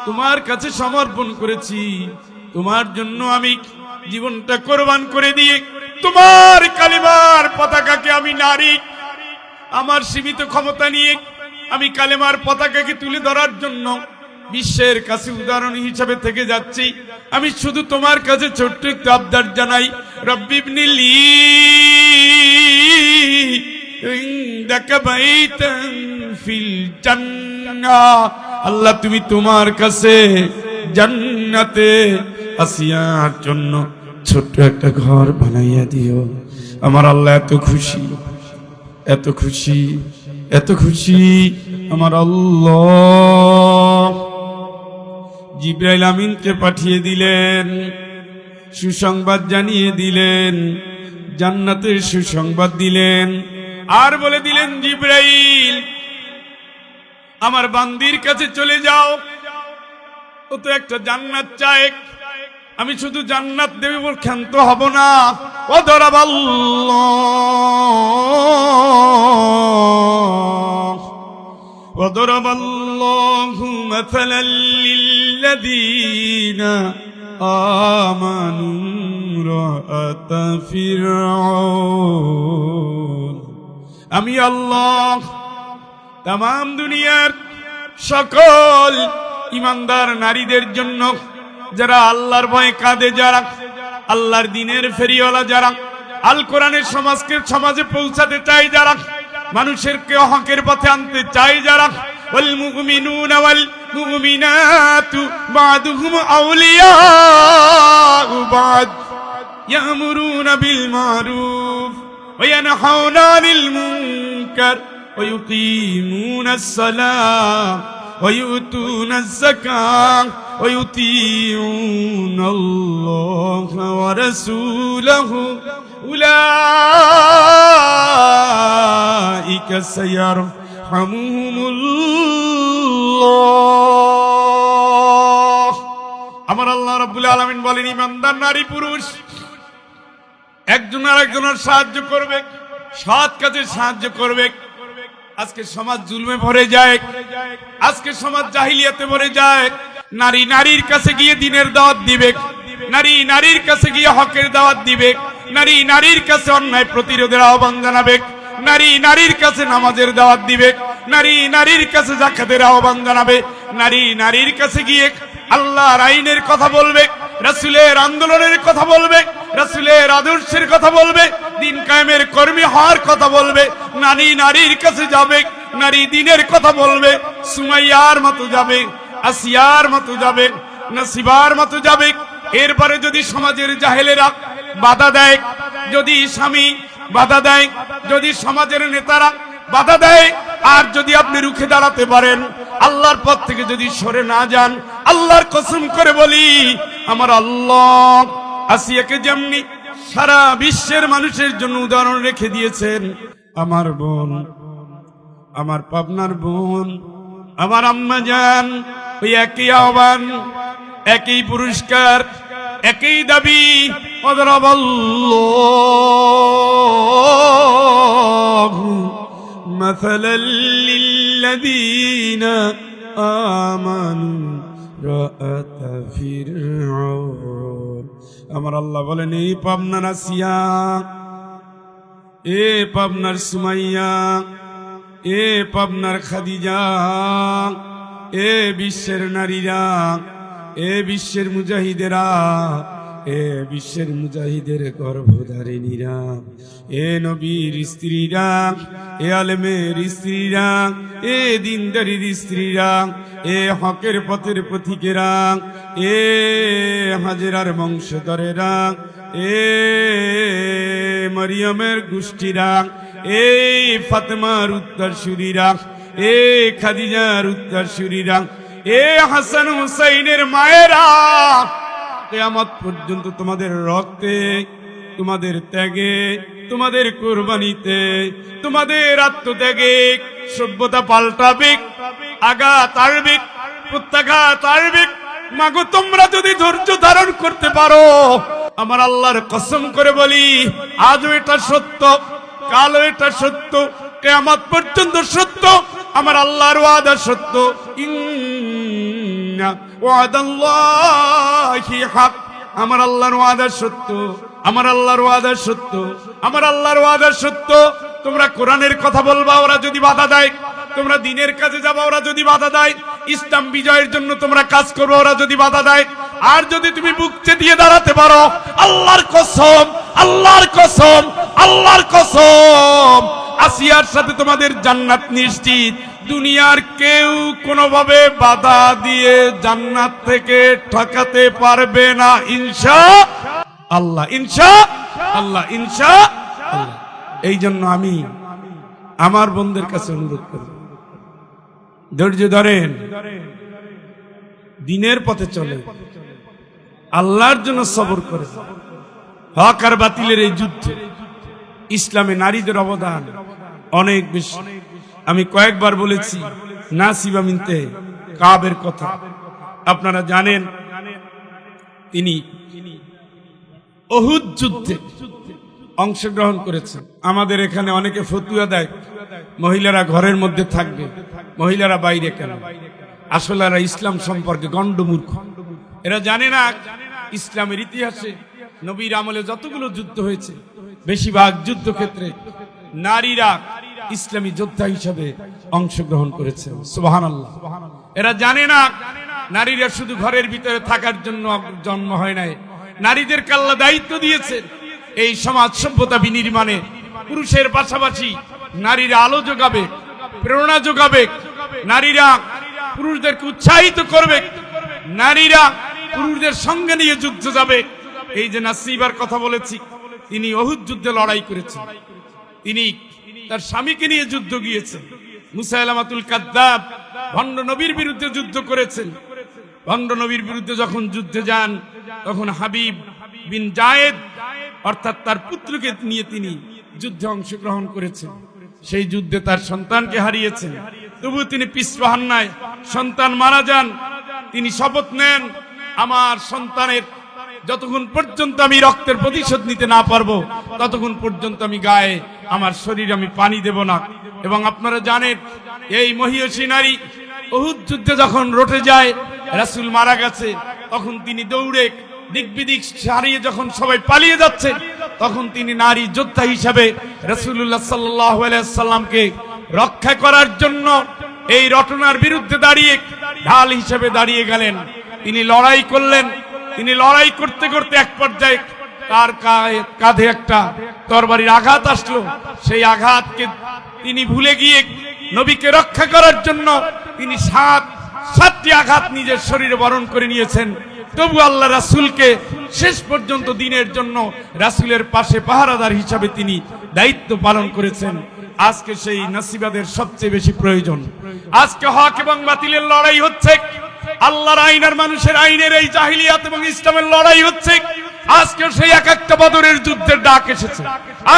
তোমার কাছে সমর্পণ করেছি, তোমার জন্য আমি জীবনটা কোরবান করে দিয়ে তোমার কালিমার পতাকাকে আমি নারী, আমার সীমিত ক্ষমতা নিয়ে আমি কালেমার পতাকাকে তুলে ধরার জন্য বিশ্বের কাছে উদাহরণ হিসাবে থেকে যাচ্ছি। আমি শুধু তোমার কাছে ছোট্ট একটু আবদার জানাই, রব্বি ইবনিলি ইনদাকা বাইতান ফিল জান্নাহ, আল্লাহ তুমি তোমার কাছে জান্নাতে আসিয়ার জন্য ছোট্ট একটা ঘর বানাইয়া দিও। আমার আল্লাহ এত খুশি, এত খুশি, এত খুশি আমার আল্লাহ। জিবরাইল আমিনকে পাঠিয়ে দিলেন, সুসংবাদ জানিয়ে দিলেন, জান্নাতের সুসংবাদ দিলেন, আর বলে দিলেন, জিবরাইল আমার বান্দির কাছে চলে যাও, ও তো একটা জান্নাত চায়, আমি শুধু জান্নাত দেব বলে ক্ষান্ত হব না। ও وضرب الله مثلا للذين آمنوا امرأة فرعون, আমি আল্লাহ তামাম দুনিয়ার সকল ইমানদার নারীদের জন্য, যারা আল্লাহর ভয়ে কাঁদে, যারা আল্লাহর দিনের ফেরিওয়ালা, যারা আল কোরআনের সমাজে পৌঁছাতে চায়, যারা মানুষেরকে হকের পথে আনতে চায়, যারা ওয়াল মুমিনুনা ওয়াল মুমিনাতু বাদুহুম আউলিয়াউ বাদ ইয়ামুরুনা বিল মারুফ ওয়া ইয়ানহাউনা আনিল মুনকার ওয়া ইউকিমুনাস সালাহ ওয়া ইউতুনাজ যাকাহ ওয়া ইউতিউনাল্লাহা ওয়া রাসূলাহু উলাইকা সায়ারহামুহুমুল্লাহ। আমার আল্লাহ রাব্বুল আলামিন বলেন, ইমানদার নারী পুরুষ একজন আরেকজনের সাহায্য করবে, সৎ কাজে সাহায্য করবে। আজকে সমাজ জুলমে ভরে যায়, আজকে সমাজ জাহিলিয়াতে ভরে যায়। নারী নারীর কাছে গিয়ে দ্বীনের দাওয়াত দিবে, নারী নারীর কাছে গিয়ে হকের দাওয়াত দিবে, নারী নারীর কাছে অন্যায় প্রতিরোধের আহ্বান জানাবে, নারী নারীর কাছে নামাজের দাওয়াত দিবে, নারী নারীর কাছে যাকাতের আহ্বান জানাবে, নারী নারীর কাছে গিয়ে আল্লাহর আইনের কথা বলবে, রাসূলের আন্দোলনের কথা বলবে, রাসূলের আদর্শের কথা বলবে, দিন কায়েমের কর্মী হওয়ার কথা বলবে। নারী নারীর কাছে যাবে, নারী দিনের কথা বলবে, সুমাইয়ার মতো যাবে, আসিয়ার মতো যাবে, নসিবার মতো যাবে। এরপরে যদি সমাজের জাহেলেরা বাধা দেয়, যদি স্বামী বাধা দেয়, যদি সমাজের নেতারা বাধা দেয়, আর যদি আপনি রুখে দাঁড়াতে পারেন, আল্লাহর পথ থেকে যদি সরে না যান, আল্লাহর কসম করে বলি, আমার আল্লাহ আসিয়াকে যেমনি সারা বিশ্বের মানুষের জন্য উদাহরণ রেখে দিয়েছেন, আমার বোন, আমার পাবনার বোন, আমার আম্মা জান, ওই একই আহ্বান, একই পুরস্কার, একই দাবি। ওয়াদরাবাল্লাহু মাসালাল লিল্লাযীনা আমানু রাআতা ফিরআউন। আমার আল্লাহ বলেন, এই পাবনার আসিয়া, এ পাবনার সুমাইয়া, এ পাবনার খাদিজা, এ বিশ্বের নারীরা, এ বিশ্বের মুজাহিদেরা, এ বিশ্বের মুজাহিদের গর্ভধারিণীরা, এ নবীর স্ত্রীরা, এ আলেমের স্ত্রীরা, এ দিনদারির স্ত্রীরা, এ হকের পথের পথিকেরা, এ হাজেরার বংশধরেরা, এ মরিয়মের গোষ্ঠীরা, এই ফাতেমার উত্তরসূরীরা, এ খাদিজার উত্তরসূরীরা, এ হাসান হুসাইনের মায়েরা, কিয়ামত পর্যন্ত তোমাদের রক্তে, তোমাদের ত্যাগে, তোমাদের কুরবানিতে, তোমাদের আত্মত্যাগে সভ্যতা পাল্টাবে, আঘাত আসবে, প্রত্যাঘাত আসবে। মাগো, তোমরা যদি ধৈর্য ধারণ করতে পারো, আমার আল্লাহর কসম করে বলি, আজও এটা সত্য, কালও এটা সত্য, কিয়ামত পর্যন্ত সত্য। আমার আল্লাহর ওয়াদা সত্য। ইন্না ওয়াদাল্লাহি হক। আমার আল্লাহর ওয়াদা সত্য, আমার আল্লাহর ওয়াদা সত্য, আমার আল্লাহর ওয়াদা সত্য। তোমরা কোরআনের কথা বলবা, ওরা যদি বাধা দেয়, তোমরা দ্বীনের কাজে যাবা, ওরা যদি বাধা দেয়, ইসলাম বিজয়ের জন্য তোমরা কাজ করবে, ওরা যদি বাধা দেয়, আর যদি তুমি বুক চেতিয়ে দাঁড়াতে পারো, আল্লাহর কসম, আল্লাহর কসম, আল্লাহর কসম, আসিয়ার সাথে তোমাদের জান্নাত নিশ্চিত। দুনিয়ার কেউ কোনোভাবে বাধা দিয়ে জান্নাত থেকে ঠকাতে পারবে না, ইনশাআল্লাহ, ইনশাআল্লাহ, ইনশাআল্লাহ। এই জন্য আমি আমার বন্ধুদের কাছে অনুরোধ করি, ধৈর্য ধরেন, দ্বীনের পথে চলে, আল্লাহর জন্য সবর করে। হক আর বাতিলের এই যুদ্ধ, ইসলামে নারীদের অবদান অনেক বেশি। আমি কয়েকবার বলেছি নাসিবা বিনতে কাবের কথা, আপনারা জানেন তিনি উহুদ যুদ্ধে অংশগ্রহণ করেছেন। আমাদের এখানে অনেকে ফতুয়া দেয় মহিলারা ঘরের মধ্যে থাকবে, মহিলারা বাইরে কেন? আসলে এরা ইসলাম সম্পর্কে গণ্ডমূর্খ। এরা জানে না ইসলামের ইতিহাসে নবীর আমলে যতগুলো যুদ্ধ হয়েছে, বেশিরভাগ যুদ্ধক্ষেত্রে নারীরা ইসলামী যোদ্ধা হিসাবে অংশগ্রহণ করেছে। সুবহানাল্লাহ। এরা জানে না নারীরা শুধু ঘরের ভিতরে থাকার জন্য জন্ম হয় নাই, নারীদেরকে আল্লাহ দায়িত্ব দিয়েছে এই সমাজ সভ্যতা বিনির্মাণে। পুরুষের পাশাপাশি নারীরা আলো যোগাবে, প্রেরণা যোগাবে, নারীরা পুরুষদেরকে উৎসাহিত করবে, নারীরা পুরুষদের সঙ্গে নিয়ে যুদ্ধ যাবে। এই যে নাসিবার কথা বলেছি, তিনি উহুদ যুদ্ধে লড়াই করেছেন, তিনি তার স্বামীকে নিয়ে যুদ্ধ গিয়েছেন। মুসাইলামাতুল কাযযাব ভণ্ড নবীর বিরুদ্ধে যুদ্ধ করেছেন। ভণ্ড নবীর বিরুদ্ধে যখন যুদ্ধে যান, তখন হাবিব বিন জায়েদ অর্থাৎ তার পুত্রকে নিয়ে তিনি যুদ্ধে অংশগ্রহণ করেছেন। সেই যুদ্ধে তার সন্তানকে হারিয়েছেন, তবু তিনি পিছপা হন নাই। সন্তান মারা যান, তিনি শপথ নেন, আমার সন্তানের যতক্ষণ পর্যন্ত আমি রক্তের প্রতিশোধ নিতে না পারবো, ততক্ষণ পর্যন্ত আমি গায়ে, আমার শরীরে আমি পানি দেব না। এবং আপনারা জানেন, এই মহিষী নারী উহুদ যুদ্ধে যখন রটে যায়, রাসূল মারা গেছে, তখন তিনি দৌড়ে দিক বিদিক হারিয়ে যখন সবাই পালিয়ে যাচ্ছে, তখন তিনি নারী যোদ্ধা হিসাবে রাসূলুল্লাহ সাল্লাল্লাহু আলাইহি সাল্লামকে রক্ষা করার জন্য এই রটনার বিরুদ্ধে দাঁড়িয়ে ঢাল হিসেবে দাঁড়িয়ে গেলেন। তিনি লড়াই করলেন। তিনি লড়াই করতে করতে এক পর্যায়ে তার কাঁধে একটা তরবারির আঘাত আসলো। সেই আঘাতকে তিনি ভুলে গিয়ে নবীকে রক্ষা করার জন্য তিনি সাতটি আঘাত নিজের শরীরে বরণ করে নিয়েছেন। তবু আল্লাহ রাসূলকে শেষ পর্যন্ত দিনের জন্য রাসূলের পাশে পাহারাদার হিসাবে তিনি দায়িত্ব পালন করেছেন। আজকে সেই নাসিবাদের সবচেয়ে বেশি প্রয়োজন। আজকে হক এবং বাতিলের লড়াই হচ্ছে, আল্লাহর আইন আর মানুষের আইনের এই জাহিলিয়াত এবং ইসলামের লড়াই হচ্ছে। আজকে সেই এক একটা বদরের যুদ্ধের ডাক এসেছে,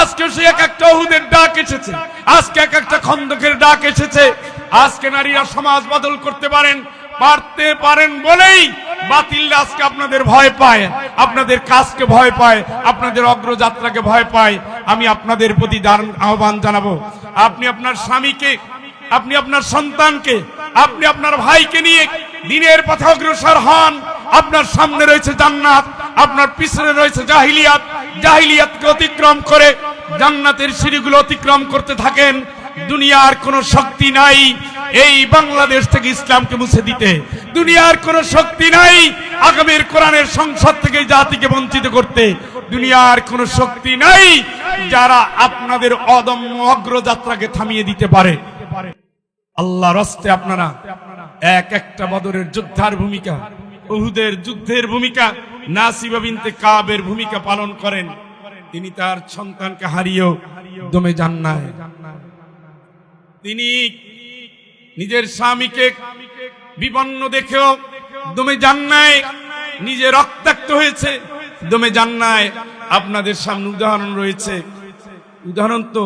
আজকে সেই এক একটা উহুদের ডাক এসেছে, আজকে এক একটা খন্দকের ডাক এসেছে। আজকে নারীরা সমাজ বদল করতে পারেন বলেই বাতিল আজকে আপনাদের ভয় পায়, আপনাদের কাজকে ভয় পায়, আপনাদের অগ্রযাত্রাকে ভয় পায়। আমি আপনাদের প্রতি আহ্বান জানাবো, আপনি আপনার স্বামীকে, আপনি আপনার সন্তানকে, আপনি আপনার ভাইকে নিয়ে দিনের পথে অগ্রসর হন। আপনার সামনে রয়েছে জান্নাত, আপনার পিছনে রয়েছে জাহিলিয়াত। জাহিলিয়াতকে অতিক্রম করে জান্নাতের সিঁড়িগুলো অতিক্রম করতে থাকেন। দুনিয়ার কোনো শক্তি নাই এই বাংলাদেশ থেকে ইসলামকে মুছে দিতে। দুনিয়ার কোনো শক্তি নাই আগামীর কোরআনের সংসদ থেকে জাতিকে বঞ্চিত করতে। দুনিয়ার কোনো শক্তি নাই যারা আপনাদের অদম্য অগ্রযাত্রাকে থামিয়ে দিতে পারে। আল্লাহর রাস্তায় আপনারা এক একটা বদরের যোদ্ধার ভূমিকা, উহুদের যুদ্ধের ভূমিকা, নাসিবা বিনতে কাবের ভূমিকা পালন করেন। তিনি তার সন্তানকে হারিয়েও দমে যান নাই। তিনি নিজের স্বামীকে বিপন্ন দেখেও দমে যান নাই। নিজে রক্তাক্ত হয়েছে, দমে যান নাই। আপনাদের সামনে উদাহরণ রয়েছে। উদাহরণ তো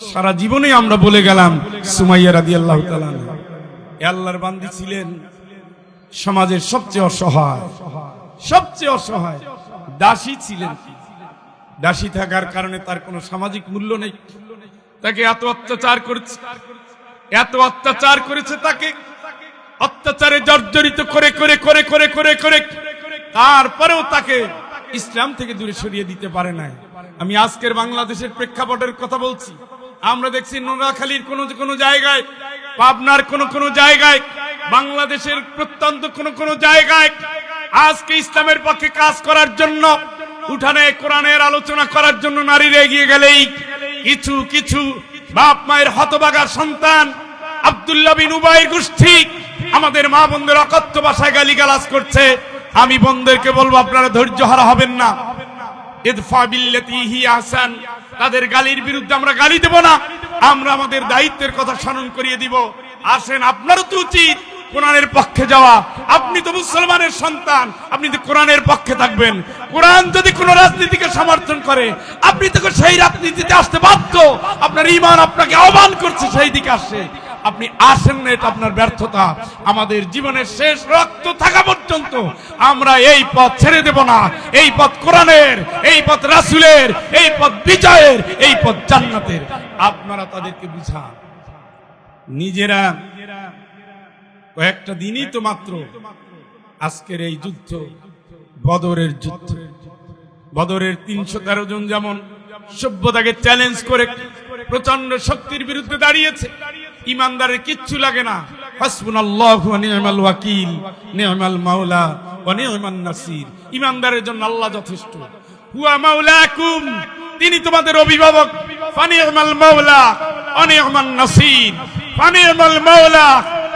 সারা জীবনে আমরা বলে গেলাম। সুমাইয়া রাদিয়াল্লাহু তাআলা আল্লাহর বান্দি ছিলেন, সমাজের সবচেয়ে অসহায়, সবচেয়ে অসহায় দাসী ছিলেন। দাসী থাকার কারণে তার কোনো সামাজিক মূল্য নেই। তাকে এত অত্যাচার করেছে, এত অত্যাচার করেছে, তাকে অত্যাচারে জর্জরিত করে করে করে করে করে করে তারপরেও তাকে ইসলাম থেকে দূরে সরিয়ে দিতে পারে না। আমি আজকের বাংলাদেশের প্রেক্ষাপটের কথা বলছি। আমরা দেখছি নোয়াখালীর কোন জায়গায়, পাবনার কোন জায়গায়, বাংলাদেশের প্রত্যন্ত কোন জায়গায় আজকে ইসলামের পক্ষে কাজ করার জন্য, উঠানে কোরআনের আলোচনা করার জন্য নারীরা এগিয়ে গেলেই কিছু কিছু বাপ মায়ের হতভাগা সন্তান আব্দুল্লাহ বিন উবাইর গোষ্ঠী আমাদের মা বোনদের অকথ্য ভাষায় গালিগালাজ করছে। আমি বোনদেরকে বলবো, আপনারা ধৈর্য হারা হবেন না। ইদফা বিল্লাতি হিয়া আহসান, তাদের গালির বিরুদ্ধে আমরা গালি দেব না, আমরা আমাদের দায়িত্বের কথা স্মরণ করিয়ে দিব। আসেন, আপনারও তো উচিত কোরআনের পক্ষে যাওয়া। আপনি তো মুসলমানের সন্তান, আপনি তো কোরআনের পক্ষে থাকবেন। কোরআন যদি কোন রাজনীতিকে সমর্থন করে, আপনি তো সেই রাজনীতিতে আসতে বাধ্য। আপনার ঈমান আপনাকে আহ্বান করছে সেই দিকে আসে, আপনি আসেন না, এটা আপনার ব্যর্থতা। আমাদের জীবনের শেষ রক্ত থাকা পর্যন্ত আমরা এই পথ ছেড়ে দেব না। এই পথ কোরআনের, এই পথ রাসূলের, এই পথ বিজয়ের, এই পথ জান্নাতের। আপনারা তাদেরকে বুঝান। নিজেরা কয়েকটা দিনই তো মাত্র আজকের এই যুদ্ধ, বদরের যুদ্ধ। বদরের 313 জন যেমন সভ্যতাকে চ্যালেঞ্জ করে প্রচন্ড শক্তির বিরুদ্ধে দাঁড়িয়েছে। ইমানদারের কিচ্ছু লাগে না। হাসবুনাল্লাহু ওয়া নি'মাল ওয়াকিল, নি'মাল মাওলা ওয়া নি'মান নাসির। ইমানদারের জন্য আল্লাহ যথেষ্ট। হুয়া মাওলাকুম, তিনি তোমাদের অভিভাবক। ফানি'মাল মাওলা ওয়া নি'মান নাসির, ফানি'মাল মাওলা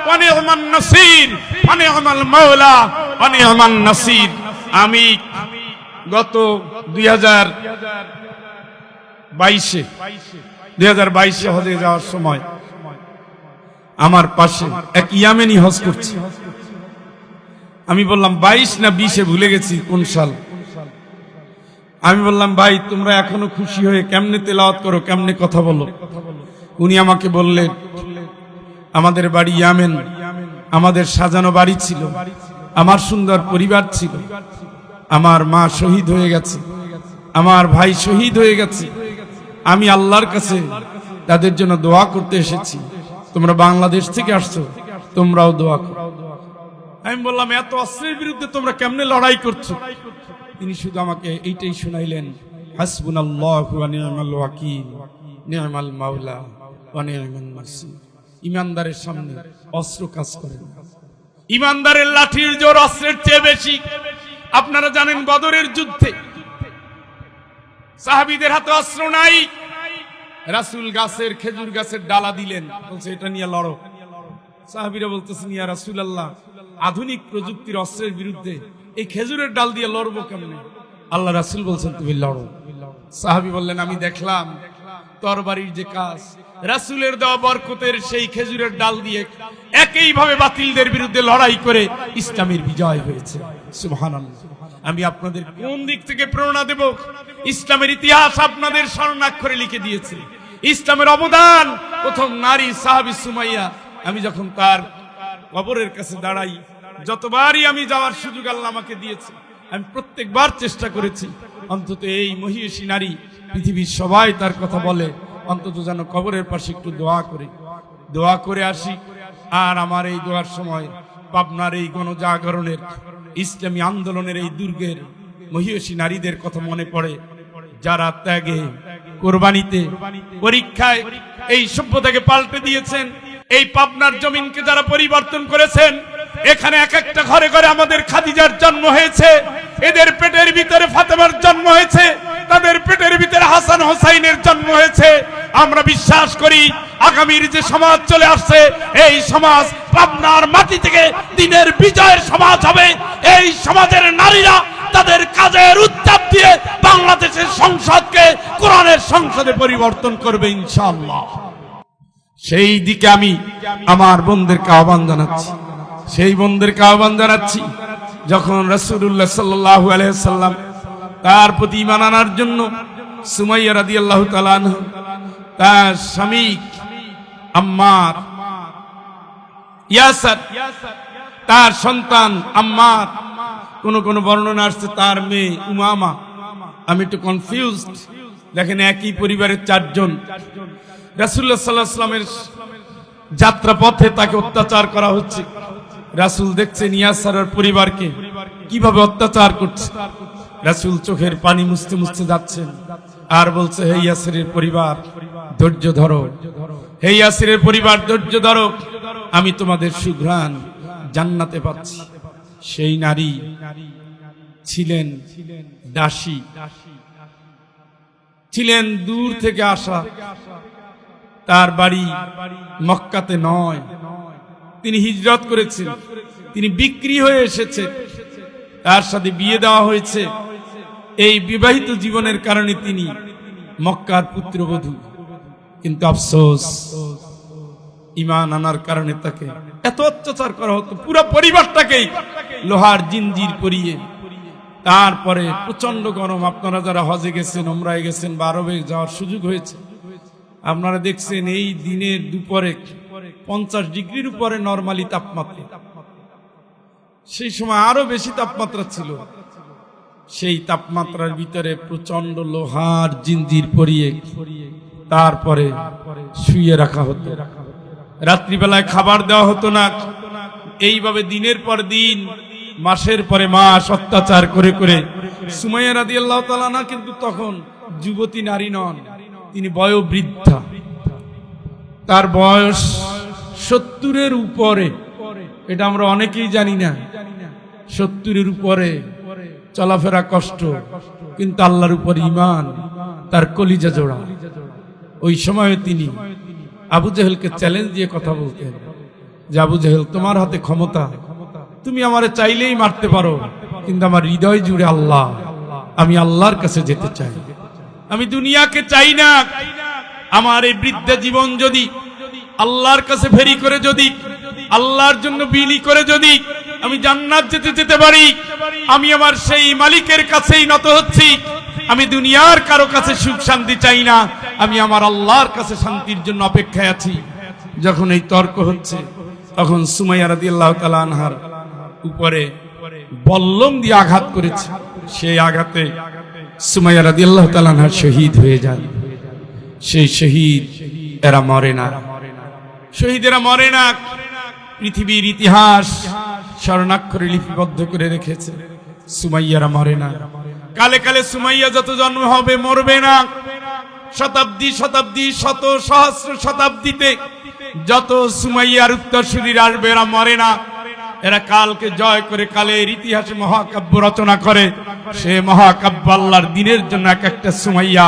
ওয়া নি'মান নাসির, ফানি'মাল মাওলা ওয়া নি'মান নাসির। আমি গত 2022 হজে যাওয়ার সময় আমার পাশে এক ইয়ামেনি হজ করছে। আমি বললাম 22 না 20 ভুলে গেছি কোন সাল। আমি বললাম, ভাই তোমরা এখনো খুশি হয়ে কেমনে তেলাওয়াত করো, কেমনে কথা বলো? উনি আমাকে বললেন, আমাদের বাড়ি ইয়ামেন, আমাদের সাজানো বাড়ি ছিল, আমার সুন্দর পরিবার ছিল, আমার মা শহীদ হয়ে গেছে, আমার ভাই শহীদ হয়ে গেছে। আমি আল্লাহর কাছে তাদের জন্য দোয়া করতে এসেছি। তোমরা বাংলাদেশ থেকে আসছো, তোমরাও দোয়া করো। আমি বললাম, এত অস্ত্রের বিরুদ্ধে তোমরা কেমনে লড়াই করছো? তিনি শুধু আমাকে এইটাই শুনাইলেন, হাসবুনাল্লাহু ওয়া নি'মাল ওয়াকিল, নি'মাল মাওলা ওয়া নি'মান নাসির। ইমানদারের সামনে অস্ত্র কাজ করে না। ইমানদারের লাঠির জোর অস্ত্রের চেয়ে বেশি। আপনারা জানেন বদরের যুদ্ধে সাহাবীদের হাতে অস্ত্র নাই। রাসূল গাছের, খেজুর গাছের ডালা দিলেন, বলছে এটা নিয়ে লড়ো। সাহাবীরা বলতেছেন, ইয়া রাসূলুল্লাহ, আধুনিক প্রযুক্তির অস্ত্রের বিরুদ্ধে এই খেজুরের ডাল দিয়ে লড়বো কেমনে? আল্লাহ রাসূল বলছেন, তুমি লড়ো। সাহাবী বললেন, আমি দেখলাম তরবারির যে কাজ, রাসূলের দেওয়া বরকতের সেই খেজুরের ডাল দিয়ে একইভাবে বাতিলদের বিরুদ্ধে লড়াই করে ইসলামের বিজয় হয়েছে। সুবহানাল্লাহ। আমি আপনাদের কোন দিক থেকে প্রেরণা দেব? ইসলামের ইতিহাস আপনাদের স্বর্ণাক্ষরে লিখে দিয়েছে। ইসলামের অবদান, প্রথম নারী সাহাবী সুমাইয়া। আমি যখন তার কবরের কাছে দাঁড়াই, যতবারই আমি যাওয়ার সুযোগ আল্লাহ আমাকে দিয়েছে, আমি প্রত্যেকবার চেষ্টা করেছি অন্তত এই মহিষী নারী, পৃথিবীর সবাই তার কথা বলে, অন্তত যেন কবরের পাশে একটু দোয়া করে আসি। আর আমার এই দোয়ার সময় পাবনার এই গণজাগরণের ইসলামী আন্দোলনের এই দুর্গের মহিষী নারীদের কথা মনে পড়ে, যারা ত্যাগে, কোরবানিতে, পরীক্ষায় এই সভ্যতাকে পাল্টে দিয়েছেন। এই পাবনার জমিনকে যারা পরিবর্তন করেছেন, এখানে এক একটা ঘরে ঘরে আমাদের খাদিজার জন্ম হয়েছে, এদের পেটের ভিতরে ফাতেমার জন্ম হয়েছে, তাদের পেটের ভিতরে হাসান হোসাইনের জন্ম হয়েছে। আমরা বিশ্বাস করি আগামীর যে সমাজ চলে আসছে, এই সমাজ পাবনার মাটি থেকে দিনের বিজয়ের সমাজ হবে। এই সমাজের নারীরা তাদের কাজের উত্তাপ দিয়ে বাংলাদেশের সংসদকে কোরআনের সংসদে পরিবর্তন করবে ইনশাআল্লাহ। সেই দিকে আমি আমার বোনদেরকে আহ্বান জানাচ্ছি, যখন রাসূলুল্লাহ সাল্লাল্লাহু আলাইহি ওয়াসাল্লাম তার প্রতি ঈমান আনার জন্য সুমাইয়া রাদিয়াল্লাহু তাআলা আনহা, তার স্বামী আম্মার, ইয়াসার, তার সন্তান আম্মার, কোন বর্ণনা আসছে তার মেয়ে উমামা, আমি একটু কনফিউজড। দেখেন একই পরিবারের চারজন, রাসূলুল্লাহ সাল্লাল্লাহু আলাইহি ওয়াসাল্লামের যাত্রা পথে তাকে অত্যাচার করা হচ্ছে। রাসূল দেখছেন ইয়াসারের পরিবারকে কিভাবে অত্যাচার করছে। রাসূল চোখের পানি মুছতে মুছতে যাচ্ছেন আর বলছে, হে ইয়াসিরের পরিবার ধৈর্য ধরো, হে ইয়াসিরের পরিবার ধৈর্য ধরো, আমি তোমাদের সুঘ্রাণ জান্নাতে পাচ্ছি। সেই নারী ছিলেন দাসী, ছিলেন দূর থেকে আসা, তার বাড়ি মক্কাতে নয়, তিনি হিজরত করেছেন, তিনি বিক্রি হয়ে এসেছে, তার সাথে বিয়ে দেওয়া হয়েছে। এই বিবাহিত জীবনের কারণে তিনি মক্কার পুত্রবধূ, কিন্তু আফসোস ঈমান আনার কারণে তাকে এত অত্যাচার করা হতো, পুরো পরিবারটাকেই লোহার জিনজির পরিয়ে। তারপরে প্রচন্ড গরম, আপনারা যারা হজে গেছেন, উমরায় গেছেন বা আরবে যাওয়ার সুযোগ হয়েছে, আপনারা দেখছেন এই দিনের দুপুরে 50 ডিগ্রির উপরে নরমালি তাপমাত্রা, সেই সময় আরো বেশি তাপমাত্রা ছিল। সেই তাপমাত্রার ভিতরে প্রচন্ড লোহার জিনজির পরিয়ে তারপরে শুয়ে রাখা হতো, রাত্রিবেলায় খাবার দেওয়া হতো না। এইভাবে দিনের পর দিন, মাসের পরে মাস অত্যাচার করে করে সুমাইয়া রাদিয়াল্লাহু তাআলা আনহা কিন্তু তখন যুবতী নারী নন, তিনি বয়োবৃদ্ধা, তার বয়স 70-এর উপরে। এটা আমরা অনেকেই জানি না, 70-এর উপরে, চলাফেরা কষ্ট, কিন্তু আল্লাহর উপর ঈমান, তার কলিজা জোড়া। ওই সময় তিনি আবু জেহেলকে চ্যালেঞ্জ দিয়ে কথা বলতেন যে, আবু জেহেল, তোমার হাতে ক্ষমতা, তুমি আমারে চাইলেই মারতে পারো, কিন্তু আমার হৃদয় জুড়ে আল্লাহ, আমি আল্লাহর কাছে যেতে চাই, আমি দুনিয়াকে চাই না। আমার এই বৃদ্ধ জীবন যদি আল্লাহর কাছে ফেরি করে, যদি আল্লাহর জন্য বিলি করে যদি আমি জান্নাত যেতে পারি, আমি আমার সেই মালিকের কাছেই নত হচ্ছি। আমি দুনিয়ার কারো কাছে সুখ শান্তি চাই না, আমি আমার আল্লাহর কাছে শান্তির জন্য অপেক্ষায় আছি। যখন এই তর্ক হচ্ছে, তখন সুমাইয়া রাদিয়াল্লাহু তাআলা আনহার উপরে বল্লম দিয়ে আঘাত করেছে। সেই আঘাতে সুমাইয়া রাদিয়াল্লাহু তাআলা আনহা শহীদ হয়ে যায়। সেই শহীদ এরা মরে না, শহীদেরা মরে না। পৃথিবীর ইতিহাস স্বর্ণাক্ষরে লিপিবদ্ধ করে রেখেছে, সুমাইয়ারা মরে না। কালে কালে সুমাইয়া যত জন্ম হবে মরবে না। শতাব্দী শতাব্দী, শত সহস্র শতাব্দীতে যত সুমাইয়ার উত্তরসূরি আসবে, এরা মরে না। এরা কালকে জয় করে কালের ইতিহাসে মহাকাব্য রচনা করে। সে মহাকাব্য আল্লাহর দিনের জন্য এক একটা সুমাইয়া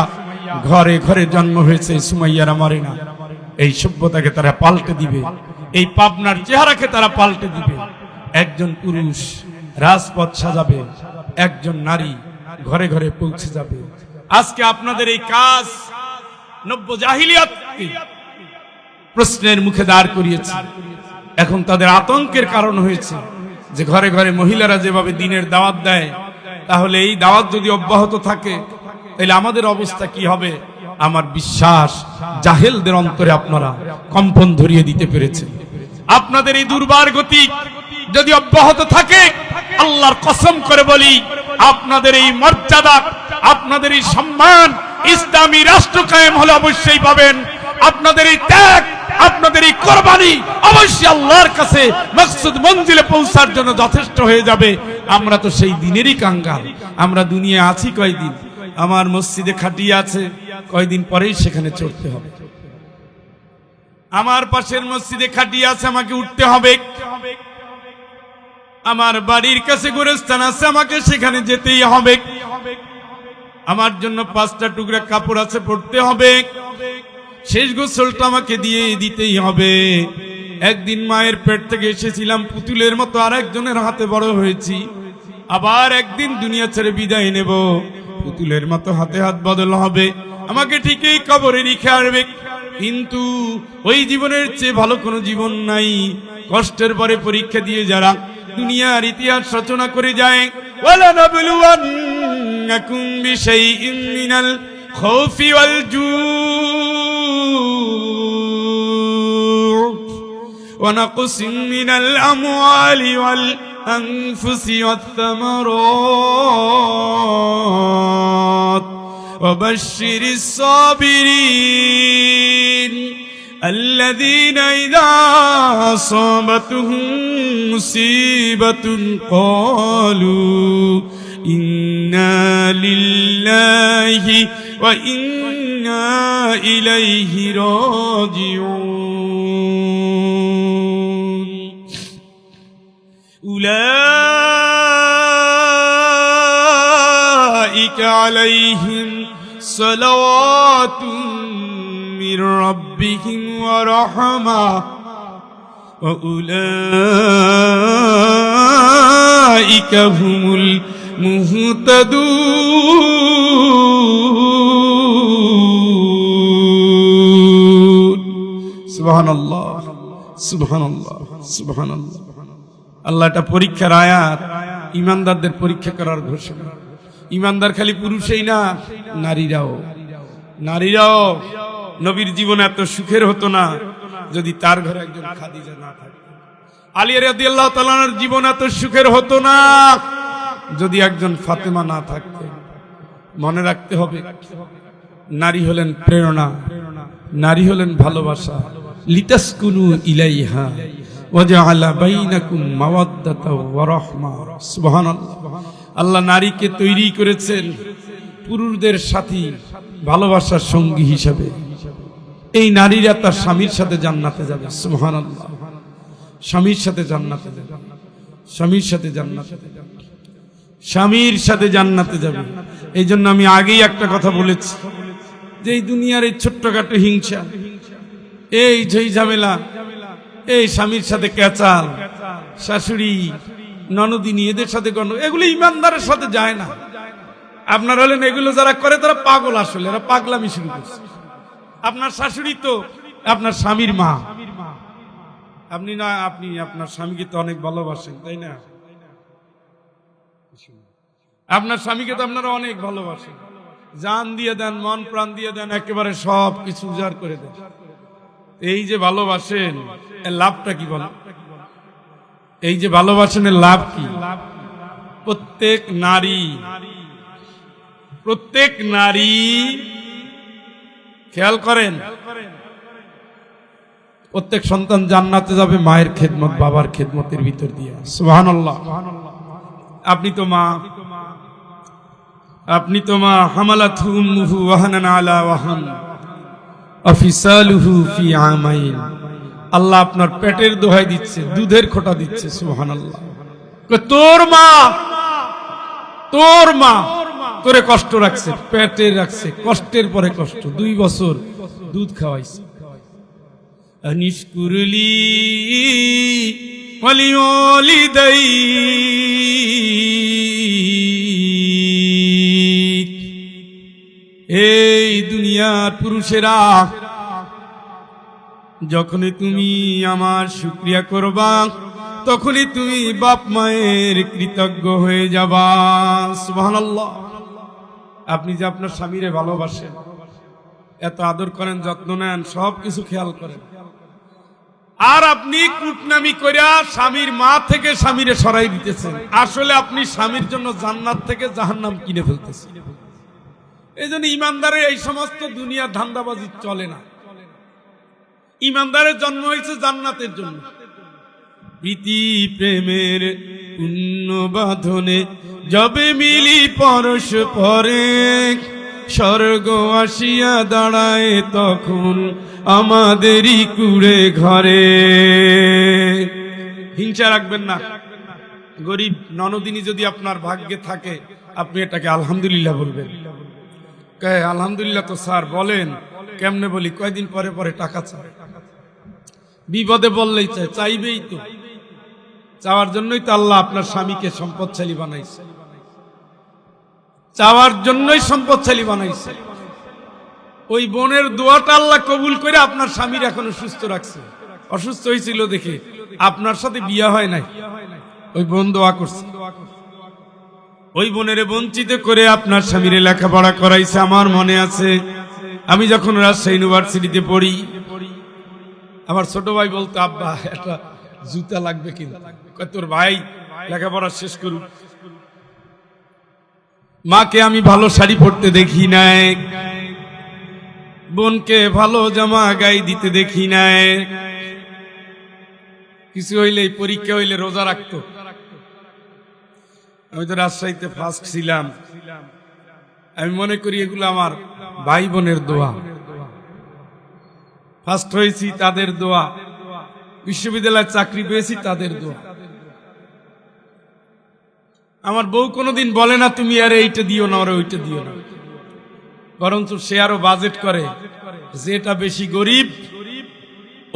ঘরে ঘরে জন্ম হয়েছে। সুমাইয়ারা মরে না। এই সভ্যতাকে তারা পাল্টে দিবে, এই পাবনার চেহারাকে তারা পাল্টে দিবে। একজন পুরুষ রাজপথ সাজাবে, একজন নারী ঘরে ঘরে পৌঁছে যাবে। আজকে আপনাদের এই কাজ নব্য জাহিলিয়াতকে প্রশ্নের মুখে দাঁড় করিয়েছে। এখন তাদের আতঙ্কের কারণ হয়েছে যে ঘরে ঘরে মহিলারা যেভাবে দিনের দাওয়াত দেয়, তাহলে এই দাওয়াত যদি অব্যাহত থাকে তাহলে আমাদের অবস্থা কি হবে। আমার বিশ্বাস জাহেলদের অন্তরে আপনারা কম্পন ধরিয়ে দিতে পেরেছেন। আপনাদের এই দুর্বার গতি যদি অব্যাহত থাকে, আল্লাহর কসম করে বলি, আপনাদের এই মর্যাদা, আপনাদের এই সম্মান ইসলামী রাষ্ট্র কায়েম হলে অবশ্যই পাবেন। আপনাদের এই ত্যাগ, আপনাদের এই কোরবানি অবশ্যই আল্লাহর কাছে মকসুদ মঞ্জিলে পৌঁছার জন্য যথেষ্ট হয়ে যাবে। আমরা তো সেই দিনেরই কাঙ্গাল। আমরা দুনিয়া আছি কয়দিন, আমার মসজিদে খাটিয়ে আছে, কয়দিন পরেই সেখানে চড়তে হবে। আমার পাশের মসজিদে খাটিয়ে আছে, আমাকে উঠতে হবে। আমার বাড়ির কাছে গোরস্থান আছে, আমাকে সেখানে যেতেই হবে। আমার জন্য 5টা টুকরা কাপড় আছে, পরতে হবে। শেষ গোসলটা আমাকে দিয়ে দিতেই হবে। একদিন মায়ের পেট থেকে এসেছিলাম পুতুলের মতো, আর একজনের হাতে বড় হয়েছি। আবার একদিন দুনিয়া ছেড়ে বিদায় নেব, পুতুলের মতো হাতে হাত বদল হবে। আমাকে ঠিকই কবরে রেখে আসবে। কিন্তু ওই জীবনের চেয়ে ভালো কোনো জীবন নাই। কষ্টের পরে পরীক্ষা দিয়ে যারা দুনিয়ার ইতিহাস রচনা করে যায়, ওয়ালানাবলুওয়ান্নাকুম বিশাইইন মিনাল খাউফি ওয়াল জূ' ওয়া নাকসিম মিনাল আমওয়ালি ওয়াল আনফুসি ওয়াত থামারাত ওয়া বাশশিরিস সাবিরিন الذين إذا أصابتهم مصيبة قالوا إنا لله وإنا إليه راجعون أولئك عليهم صلوات من ربهم ورحمة وأولئك هم المهتدون سبحان الله سبحان الله سبحان الله আল্লাহ এটা পরীক্ষার আয়াত, ইমানদারদের পরীক্ষা করার ঘোষণা। ইমানদার খালি পুরুষই না, নারীরাও। নবীর জীবন এত সুখের হতো না যদি তার ঘরে একজন খাদিজা না থাকতো। আলী রাদিয়াল্লাহু তাআলার জীবন এত সুখের হতো না যদি একজন ফাতেমা না থাকতো। মনে রাখতে হবে, নারী হলেন প্রেরণা, নারী হলেন ভালোবাসা। লিতাসকুনু ইলাইহা ওয়া জাআলা বাইনাকুম মাওয়াদ্দাতা ওয়া রাহমা। সুবহানাল্লাহ। আল্লাহ নারীকে তৈরি করেছেন পুরুষদের সাথী, ভালোবাসার সঙ্গী হিসাবে। এই নারীরা তার স্বামীর সাথে জান্নাতে যাবে। সুবহানাল্লাহ। স্বামীর সাথে জান্নাতে যাবে, স্বামীর সাথে জান্নাতে যাবে, স্বামীর সাথে জান্নাতে যাবে। এই জন্য আমি আগেই একটা কথা বলেছি যে এই দুনিয়ার এই ছোট্টখাটো হিংসা, এই যেই ঝামেলা, এই স্বামীর সাথে ক্যাচাল, শাশুড়ি ননদিনী, এদের সাথে এগুলো ইমানদারের সাথে যায় না। আপনার হলেন এগুলো যারা করে তারা পাগল, আসলে এরা পাগলামি শুরু করছে। আপনার শাশুড়ি তো আপনার স্বামীর মা, আপনি না, আপনি আপনার স্বামীকে তো অনেক ভালোবাসেন, তাই না? আপনার স্বামীকে তো আপনারা অনেক ভালোবাসেন, জান দিয়ে দেন, মন প্রাণ দিয়ে দেন, একেবারে সব কিছু উজাড় করে দেন। এই যে ভালোবাসেন, এর লাভটা কি বলেন? এই যে ভালোবাসেন, এর লাভ কি? প্রত্যেক নারী খেয়াল করেন, প্রত্যেক সন্তান জান্নাতে যাবে মায়ের খেদমত, বাবার খেদমতের ভিতর দিয়ে। সুবহানাল্লাহ। আপনি তো মা হামালাতহু উম্মুহু ওয়াহানান আলা ওয়াহান ওয়া ফিসালুহু ফি আমাইন। আল্লাহ আপনার পেটের দোহাই দিচ্ছে, দুধের খোঁটা দিচ্ছে। সুবহানাল্লাহ। তোর মা তোরে কষ্ট রাখছে, পেটে রাখছে, কষ্টের পরে কষ্ট, 2 বছর দুধ খাওয়াইছে। আনিশকুরলি ওয়ালিওয়ালিদাই, এই দুনিয়ার পুরুষেরা, যখনই তুমি আমার শুকরিয়া করবা তখনই তুমি বাপ মায়ের কৃতজ্ঞ হয়ে যাবা। সুবহানাল্লাহ। আপনি যে আপনার স্বামীরে ভালোবাসেন, এত আদর করেন, যত্ন নেন, সব কিছু খেয়াল করেন, আর আপনি কুটনামি কইরা স্বামীর মা থেকে স্বামীরে সরাই দিতেছেন। আসলে আপনি স্বামীর জন্য জান্নাত থেকে জাহান্নাম কিনে ফেলতেছেন। এই জন্য ইমানদারের এই সমস্ত দুনিয়া ধান্দাবাজি চলে না। ইমানদারের জন্ম হয়েছে জান্নাতের জন্য। প্রীতি প্রেমের পুণ্য বাঁধনে যবে মিলি পরস্পরে, স্বর্গ আসিয়া দাঁড়ায় তখন আমাদেরই কুড়ে ঘরে। হিংসা রাখবেন না। গরিব ননদিনী যদি আপনার ভাগ্যে থাকে, আপনি এটাকে আলহামদুলিল্লাহ বলবেন। আলহামদুলিল্লাহ তো স্যার বলেন, কেমনে বলি? কয়দিন পরে পরে টাকা চায়। বিপদে বললেই চায়, চাইবেই তো। চাওয়ার জন্যই তো আল্লাহ আপনার স্বামীকে সম্পদশালী বানাইছে, চাওয়ার জন্যই সম্পদশালী বানাইছে। ওই বোনের দোয়াটা আল্লাহ কবুল করে আপনার স্বামীর এখনো সুস্থ রাখছে। অসুস্থ হয়েছিল দেখে আপনার সাথে বিয়া হয় নাই, ওই বোন দোয়া করছে। ওই বোনের বঞ্চিত করে আপনার স্বামীর লেখাপড়া করাইছে। আমার মনে আছে, আমি যখন রাজশাহী ইউনিভার্সিটিতে পড়ি, আমার ছোট ভাই বলতো, আব্বা একটা জুতা লাগবে কিন্তু। তোর ভাই লেখাপড়া শেষ করুক। মাকে আমি ভালো শাড়ি পরতে দেখি নাই, বোনকে ভালো জামা গায়ে দিতে দেখি নাই। কিছু হইলে, পরীক্ষা হইলে রোজা রাখতো। আমি তো রাজশাহীতে ফার্স্ট ছিলাম। আমি মনে করি এগুলো আমার ভাই বোনের দোয়া। ফার্স্ট হয়েছি তাদের দোয়া, বিশ্ববিদ্যালয়ে চাকরি পেয়েছি তাদের দোয়া। আমার বউ কোনোদিন বলে না তুমি আরে এইটা দিও না, ওরে ওইটা দিও না। বরঞ্চ সে আরো বাজেট করে, যেটা বেশি গরিব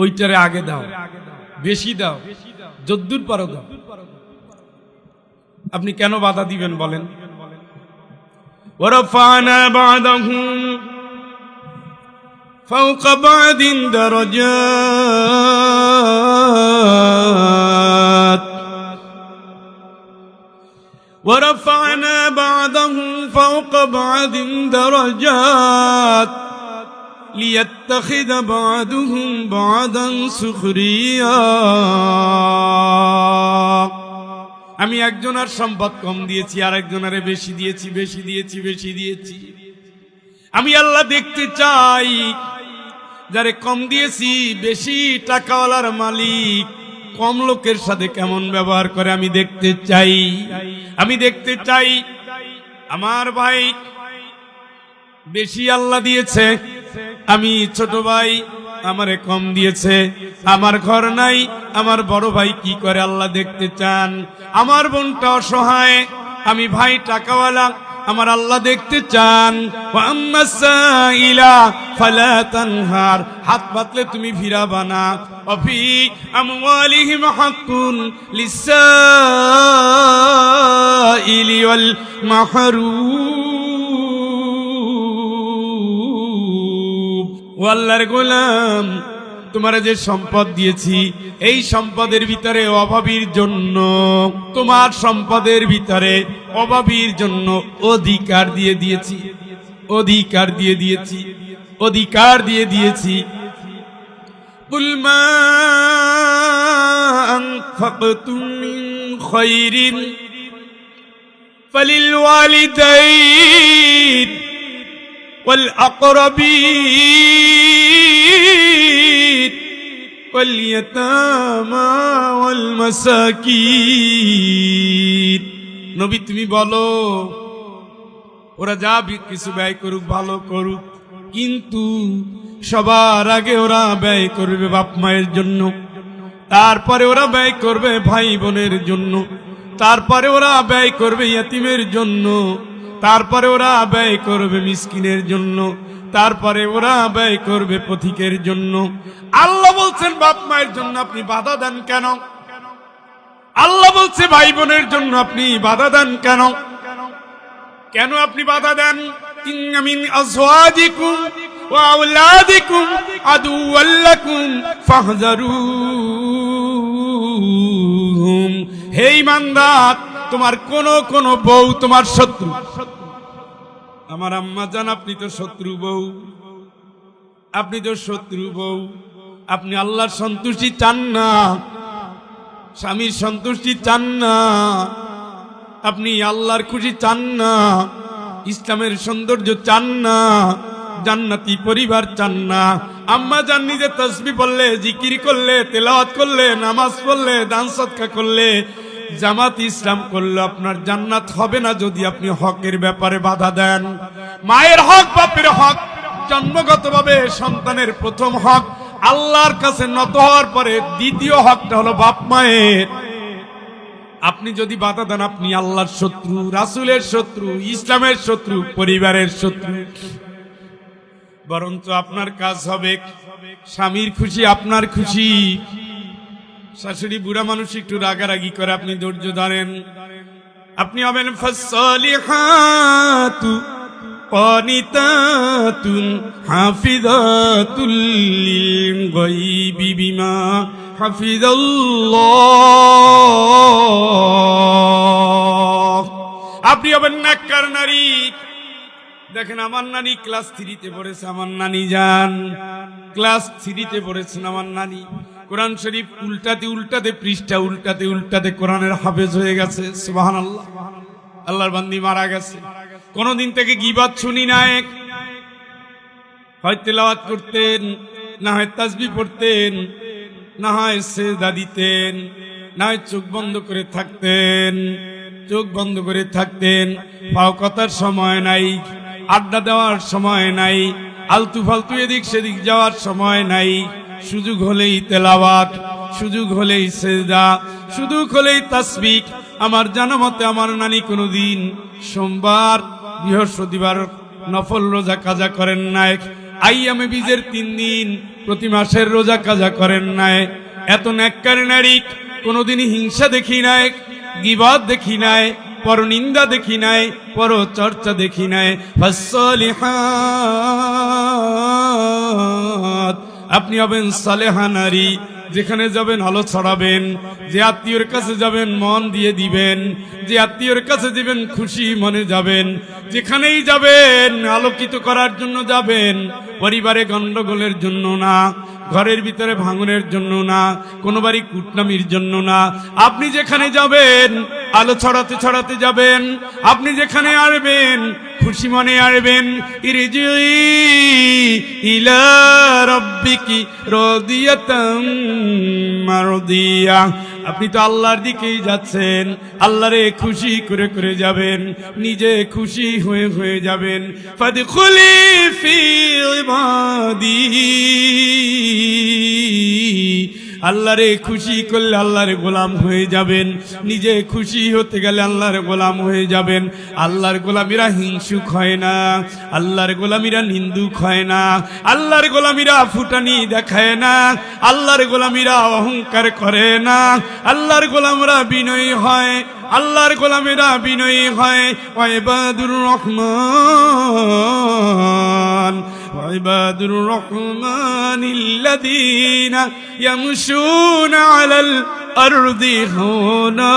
ওইটারে আগে দাও, বেশি দাও, যদ্দূর পারো দাও। আপনি কেন বাধা দিবেন বলেন? ওয়ারাফানা বা'দাহুম ফাওকা বা'দিন দারাজাত ওয়ারাফানা বা'দাহুম ফাওকা বা'দিন দারাজাত লিয়াত্তাখিযা বা'দুহুম বা'দান সুখরিয়া। আমি একজনের সম্পদ কম দিয়েছি, আর একজনের বেশি দিয়েছি, বেশি দিয়েছি, বেশি দিয়েছি। আমি আল্লাহ দেখতে চাই, যারে কম দিয়েছি, বেশি টাকাওয়ালার মালিক কম লোকের সাথে কেমন ব্যবহার করে আমি দেখতে চাই। আমি দেখতে চাই আমার ভাই বেশি আল্লাহ দিয়েছে, আমি ছোট ভাই আমারে কম দিয়েছে, আমার ঘর নাই, আমার বড় ভাই কি করে আল্লাহ দেখতে চান। আমার বোনটা অসহায়, আমি ভাই টাকাওয়ালা, আমার আল্লাহ দেখতে চান। ওয়া আম্মাস সাইলা ফালা তানহার, হাত পাতলে তুমি ফিরাবা না। অফি আমওয়ালিহিম হাক্কুন লিসাইলি ওয়াল মাহরুম। ও আল্লাহর গোলাম, তোমার যে সম্পদ দিয়েছি, এই সম্পদের ভিতরে অভাবীর জন্য, তোমার সম্পদের ভিতরে অভাবীর জন্য অধিকার দিয়ে দিয়েছি, অধিকার দিয়ে দিয়েছি, অধিকার দিয়ে দিয়েছি। কুল মা আনফাকতুম মিন খায়রিন ফালিল ওয়ালিদাইন ওয়াল আকরাবিন ওয়াল-ইয়াতামা ওয়াল-মাসাকিন। নবী তুমি বলো, ওরা যা কিছু ব্যয় করুক, ভালো করুক, কিন্তু সবার আগে ওরা ব্যয় করবে বাপ মায়ের জন্য, তারপরে ওরা ব্যয় করবে ভাই বোনের জন্য, তারপরে ওরা ব্যয় করবে ইয়াতিমের জন্য, তারপরে ওরা ব্যয় করবে মিসকিনের জন্য, তারপরে ওরা ব্যয় করবে পথিকের জন্য। আল্লাহ বলছেন বাপ মায়ের জন্য আপনি বাধা দেন কেন? আল্লাহ বলছে ভাই বোনের জন্য আপনি বাধা দেন কেন? কেন আপনি বাধা দেন? ইন্না মিন আজওয়াজিকুম ওয়া আওলাদিকুম আদুওয়াল লাকুম ফাহযারুহুম। হে ঈমানদার, তোমার কোন বউ তোমার শত্রু। আমার আম্মা জান, আপনি তো শত্রু বউ, আপনি তো শত্রু বউ। আপনি আল্লাহর সন্তুষ্টি চান না, স্বামীর সন্তুষ্টি চান না, আপনি আল্লাহর খুশি চান না, ইসলামের সৌন্দর্য চান না, জান্নাতি পরিবার চান না। আম্মা জান নিজে তাসবিহ পড়লে, জিকির করলে, তেলাওয়াত করলে, নামাজ পড়লে, দান সদকা করলে, জামাত ইসলাম করলে আপনার জান্নাত হবে না যদি আপনি হকের ব্যাপারে বাধা দেন। মায়ের হক, বাপের হক, জন্মগতভাবে সন্তানের প্রথম হক, আল্লাহর কাছে নত হওয়ার পরে দ্বিতীয় হকটা হলো বাপ মায়ের। আপনি যদি বাধা দেন আপনি আল্লাহর শত্রু, রাসূলের শত্রু, ইসলামের শত্রু, পরিবারের শত্রু। বরঞ্চ আপনার কাজ হবে স্বামীর খুশি আপনার খুশি। শাশুড়ি বুড়া মানুষ একটু রাগারাগি করে, আপনি ধৈর্য ধরেন, আপনি হবেন ফাসসালিহাতু কানিতাতুন হাফিজাতুল লিল গায়বি বিমা হাফিজাল্লাহ। আপনি হবেন নেককার নারী। দেখেন আমার নানি ক্লাস 3-তে পড়েছে, আমার নানি যান ক্লাস 3-তে পড়েছেন আমার নানি। কোরআন শরীফ উল্টাতে উল্টাতে, পৃষ্ঠা উল্টাতে উল্টাতে কোরআনের হাফেজ হয়ে গেছে। সুবহানাল্লাহ। আল্লাহর বান্দি মারা গেছে, কোনদিন থেকে গীবত শুনি নাই। হয় তেলাওয়াত করতেন, না হয় তাসবিহ পড়তেন, না হয় সিজদা দিতেন, না হয় চোখ বন্ধ করে থাকতেন। চোখ বন্ধ করে থাকতেন। পাও কথার সময় নাই, আড্ডা দেওয়ার সময় নাই, আলতু ফালতু এদিক সেদিক যাওয়ার সময় নাই। সুযোগ হলেই তেলাওয়াত, সুযোগ হলেই সিজদা, সুযোগ হলেই তাসবিহ। আমার জানা মতে আমার নানি কোনদিন সোমবার, বৃহস্পতিবার নফল রোজা কাজা করেন নাই। আইয়ামে বীজের 3 দিন প্রতি মাসের রোজা কাজা করেন নাই। এত নেককার নারী কোনদিন হিংসা দেখি নাই, গীবত দেখি নাই, পরনিন্দা দেখি নাই, পরচর্চা দেখি নাই। ফাসসালিহাত, আপনি হবেন সালেহা নারী। যেখানে যাবেন আলো ছড়াবেন, যে আত্মীয়র কাছে যাবেন মন দিয়ে দিবেন, যে আত্মীয়র কাছে দিবেন খুশি মনে যাবেন। যেখানেই যাবেন আলোকিত করার জন্য যাবেন, পরিবারে গন্ডগোলের জন্য না, ঘরের ভিতরে ভাঙনের জন্য না, কোনো বাড়ি কুটনামির জন্য না। আপনি যেখানে যাবেন আলো ছড়াতে ছড়াতে যাবেন। আপনি যেখানে আসবেন খুশি মনে আসবেন। ইরজিই ইলা রাব্বিকি রাদিয়াতাম মারদিয়া। আপনি তো আল্লাহর দিকেই যাচ্ছেন, আল্লাহরে খুশি করে করে যাবেন, নিজে খুশি হয়ে হয়ে যাবেন। ফাদখুলি ফি ইবাদি, আল্লাহরে খুশি করলে আল্লাহর গোলাম হয়ে যাবেন, নিজে খুশি হতে গেলে আল্লাহর গোলাম হয়ে যাবেন। আল্লাহর গোলামীরা হিংসুক হয় না, আল্লাহর গোলামীরা নিন্দুক হয় না, আল্লাহর গোলামীরা ফুটানি দেখায় না, আল্লাহর গোলামীরা অহংকার করে না, আল্লাহর গোলামরা বিনয়ী হয়, আল্লাহর গোলামেরা বিনয়ী হয়। ওয়াইবাদুর রহমান, ওয়াইবাদুর রহমানিল্লাযীনা ইয়ামশুনা আলাল আরদি হাওনা।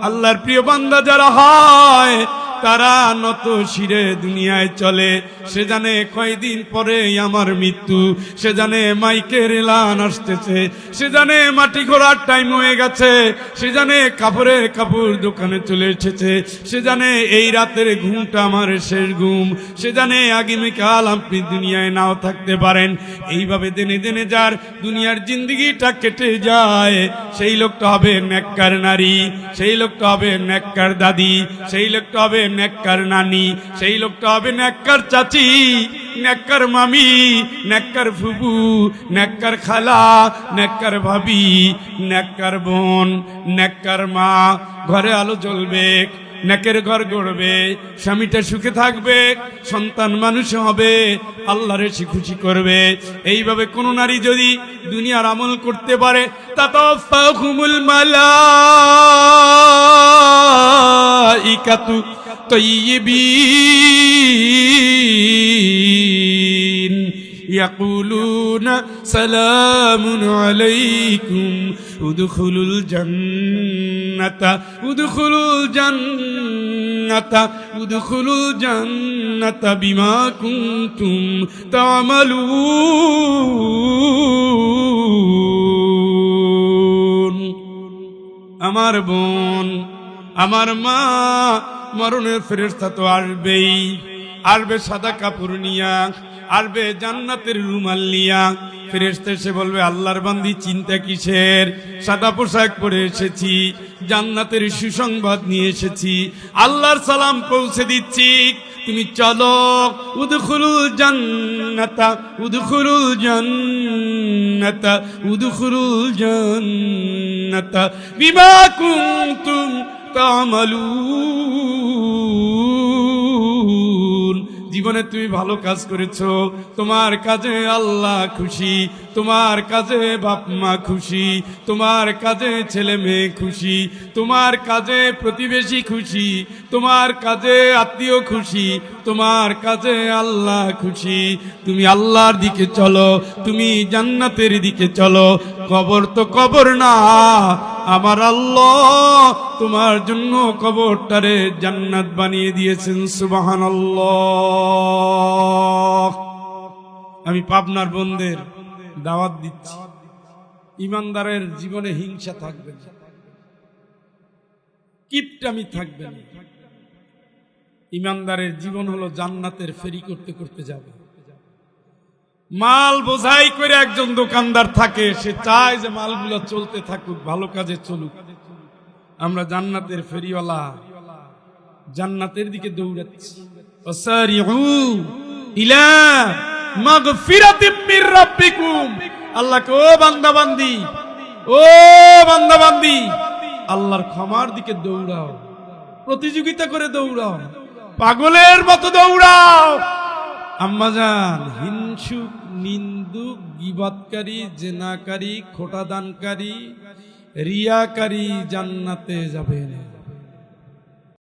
আল্লাহর প্রিয় বান্দা যারা হয় তারা নত শিরে দুনিয়ায় চলে। সে জানে কয়দিন পরে আমার মৃত্যু, সে জানে মাইকের এলান আসতেছে, সে জানে মাটি ঘোরার টাইম হয়ে গেছে, সে জানে কাপড়ের কাপড় দোকানে চলে এসেছে, সে জানে এই রাতের ঘুমটা আমার শেষ ঘুম, সে জানে আগামীকাল আপনি দুনিয়ায় নাও থাকতে পারেন। এইভাবে দিনে দিনে যার দুনিয়ার জিন্দিগিটা কেটে যায়, সেই লোকটা হবে নেককার নারী, সেই লোকটা হবে নেককার দাদি, সেই লোকটা হবে নেককার নানি, সেই লোকটা হবে নেককার চাচি, নেককার মামি, নেককার ফুবু, নেককার খালা, নেককার ভাবি, নেককার বোন, নেককার মা। ঘরে আলো জ্বলবে, নেকের ঘর গড়বে, স্বামীটা সুখে থাকবে, সন্তান মানুষ হবে, আল্লাহরে সে খুশি করবে। এইভাবে কোন নারী যদি দুনিয়ার আমল করতে পারে, তাতাফাহুমুল মালাইকাতু তাইয়িবিন ইয়াকুলুনা সালামুন আলাইকুম উদখুলুল জান্নাতা উদখুলুল জান্নাতা উদখুলুল জান্নাতা বিমা কুনতুম তা'মালুন। আমার বোন, আমার মা, মরণের ফেরেশতা তো আসবেই, আসবে সাদা কাপড় নিয়া, আসবে জান্নাতের রুমাল নিয়া। ফেরেশতা এসে বলবে, আল্লাহর বান্দি চিন্তা কিসের? সাদা পোশাক পরে এসেছি, জান্নাতের সুসংবাদ নিয়ে এসেছি, আল্লাহর সালাম পৌঁছে দিচ্ছি, তুমি চলো। উদখুলুল জান্নাতা উদখুলুল জান্নাতা উদখুলুল জান্নাতা বিমা কুনতুম তা'মালুন। জীবনে তুমি ভালো কাজ করেছো, তোমার কাজে আল্লাহ খুশি, তোমার কাজে বাপ মা খুশি, তোমার কাজে ছেলে মেয়ে খুশি, তোমার কাজে প্রতিবেশী খুশি, তোমার কাজে আত্মীয় খুশি, তোমার কাজে আল্লাহ খুশি। তুমি আল্লাহর দিকে চলো, তুমি জান্নাতের দিকে চলো। কবর তো কবর না, আমার আল্লাহ তোমার জন্য কবরটারে জান্নাত বানিয়ে দিয়েছেন। সুবহানাল্লাহ। আমি পাবনার বোনদের দাওয়াত দিচ্ছি, ইমানদারের জীবনে হিংসা থাকবে না, কিপটামি থাকবে না। ইমানদারের জীবন হলো জান্নাতের ফেরি করতে করতে যাবে। মাল বোঝাই করে একজন দোকানদার থাকে, সে চায় যে মালগুলো চলতে থাকুক, ভালো কাজে চলুক। আমরা জান্নাতের ফেরিওয়ালা, জান্নাতের দিকে দৌড়াচ্ছি। ওয়াসারিউ ইলা মাগফিরাতিম মির রাব্বিকুম। আল্লাহকে, ও বান্দা বান্দি, ও বান্দা বান্দি, আল্লাহর ক্ষমার দিকে দৌড়াও, প্রতিযোগিতা করে দৌড়াও, পাগলের মতো দৌড়াও। আম্মাজান, হিংসুক, নিন্দুক, গীবতকারী, জেনাকারী, খোটাদানকারী, রিয়াকারী জান্নাতে যাবে না।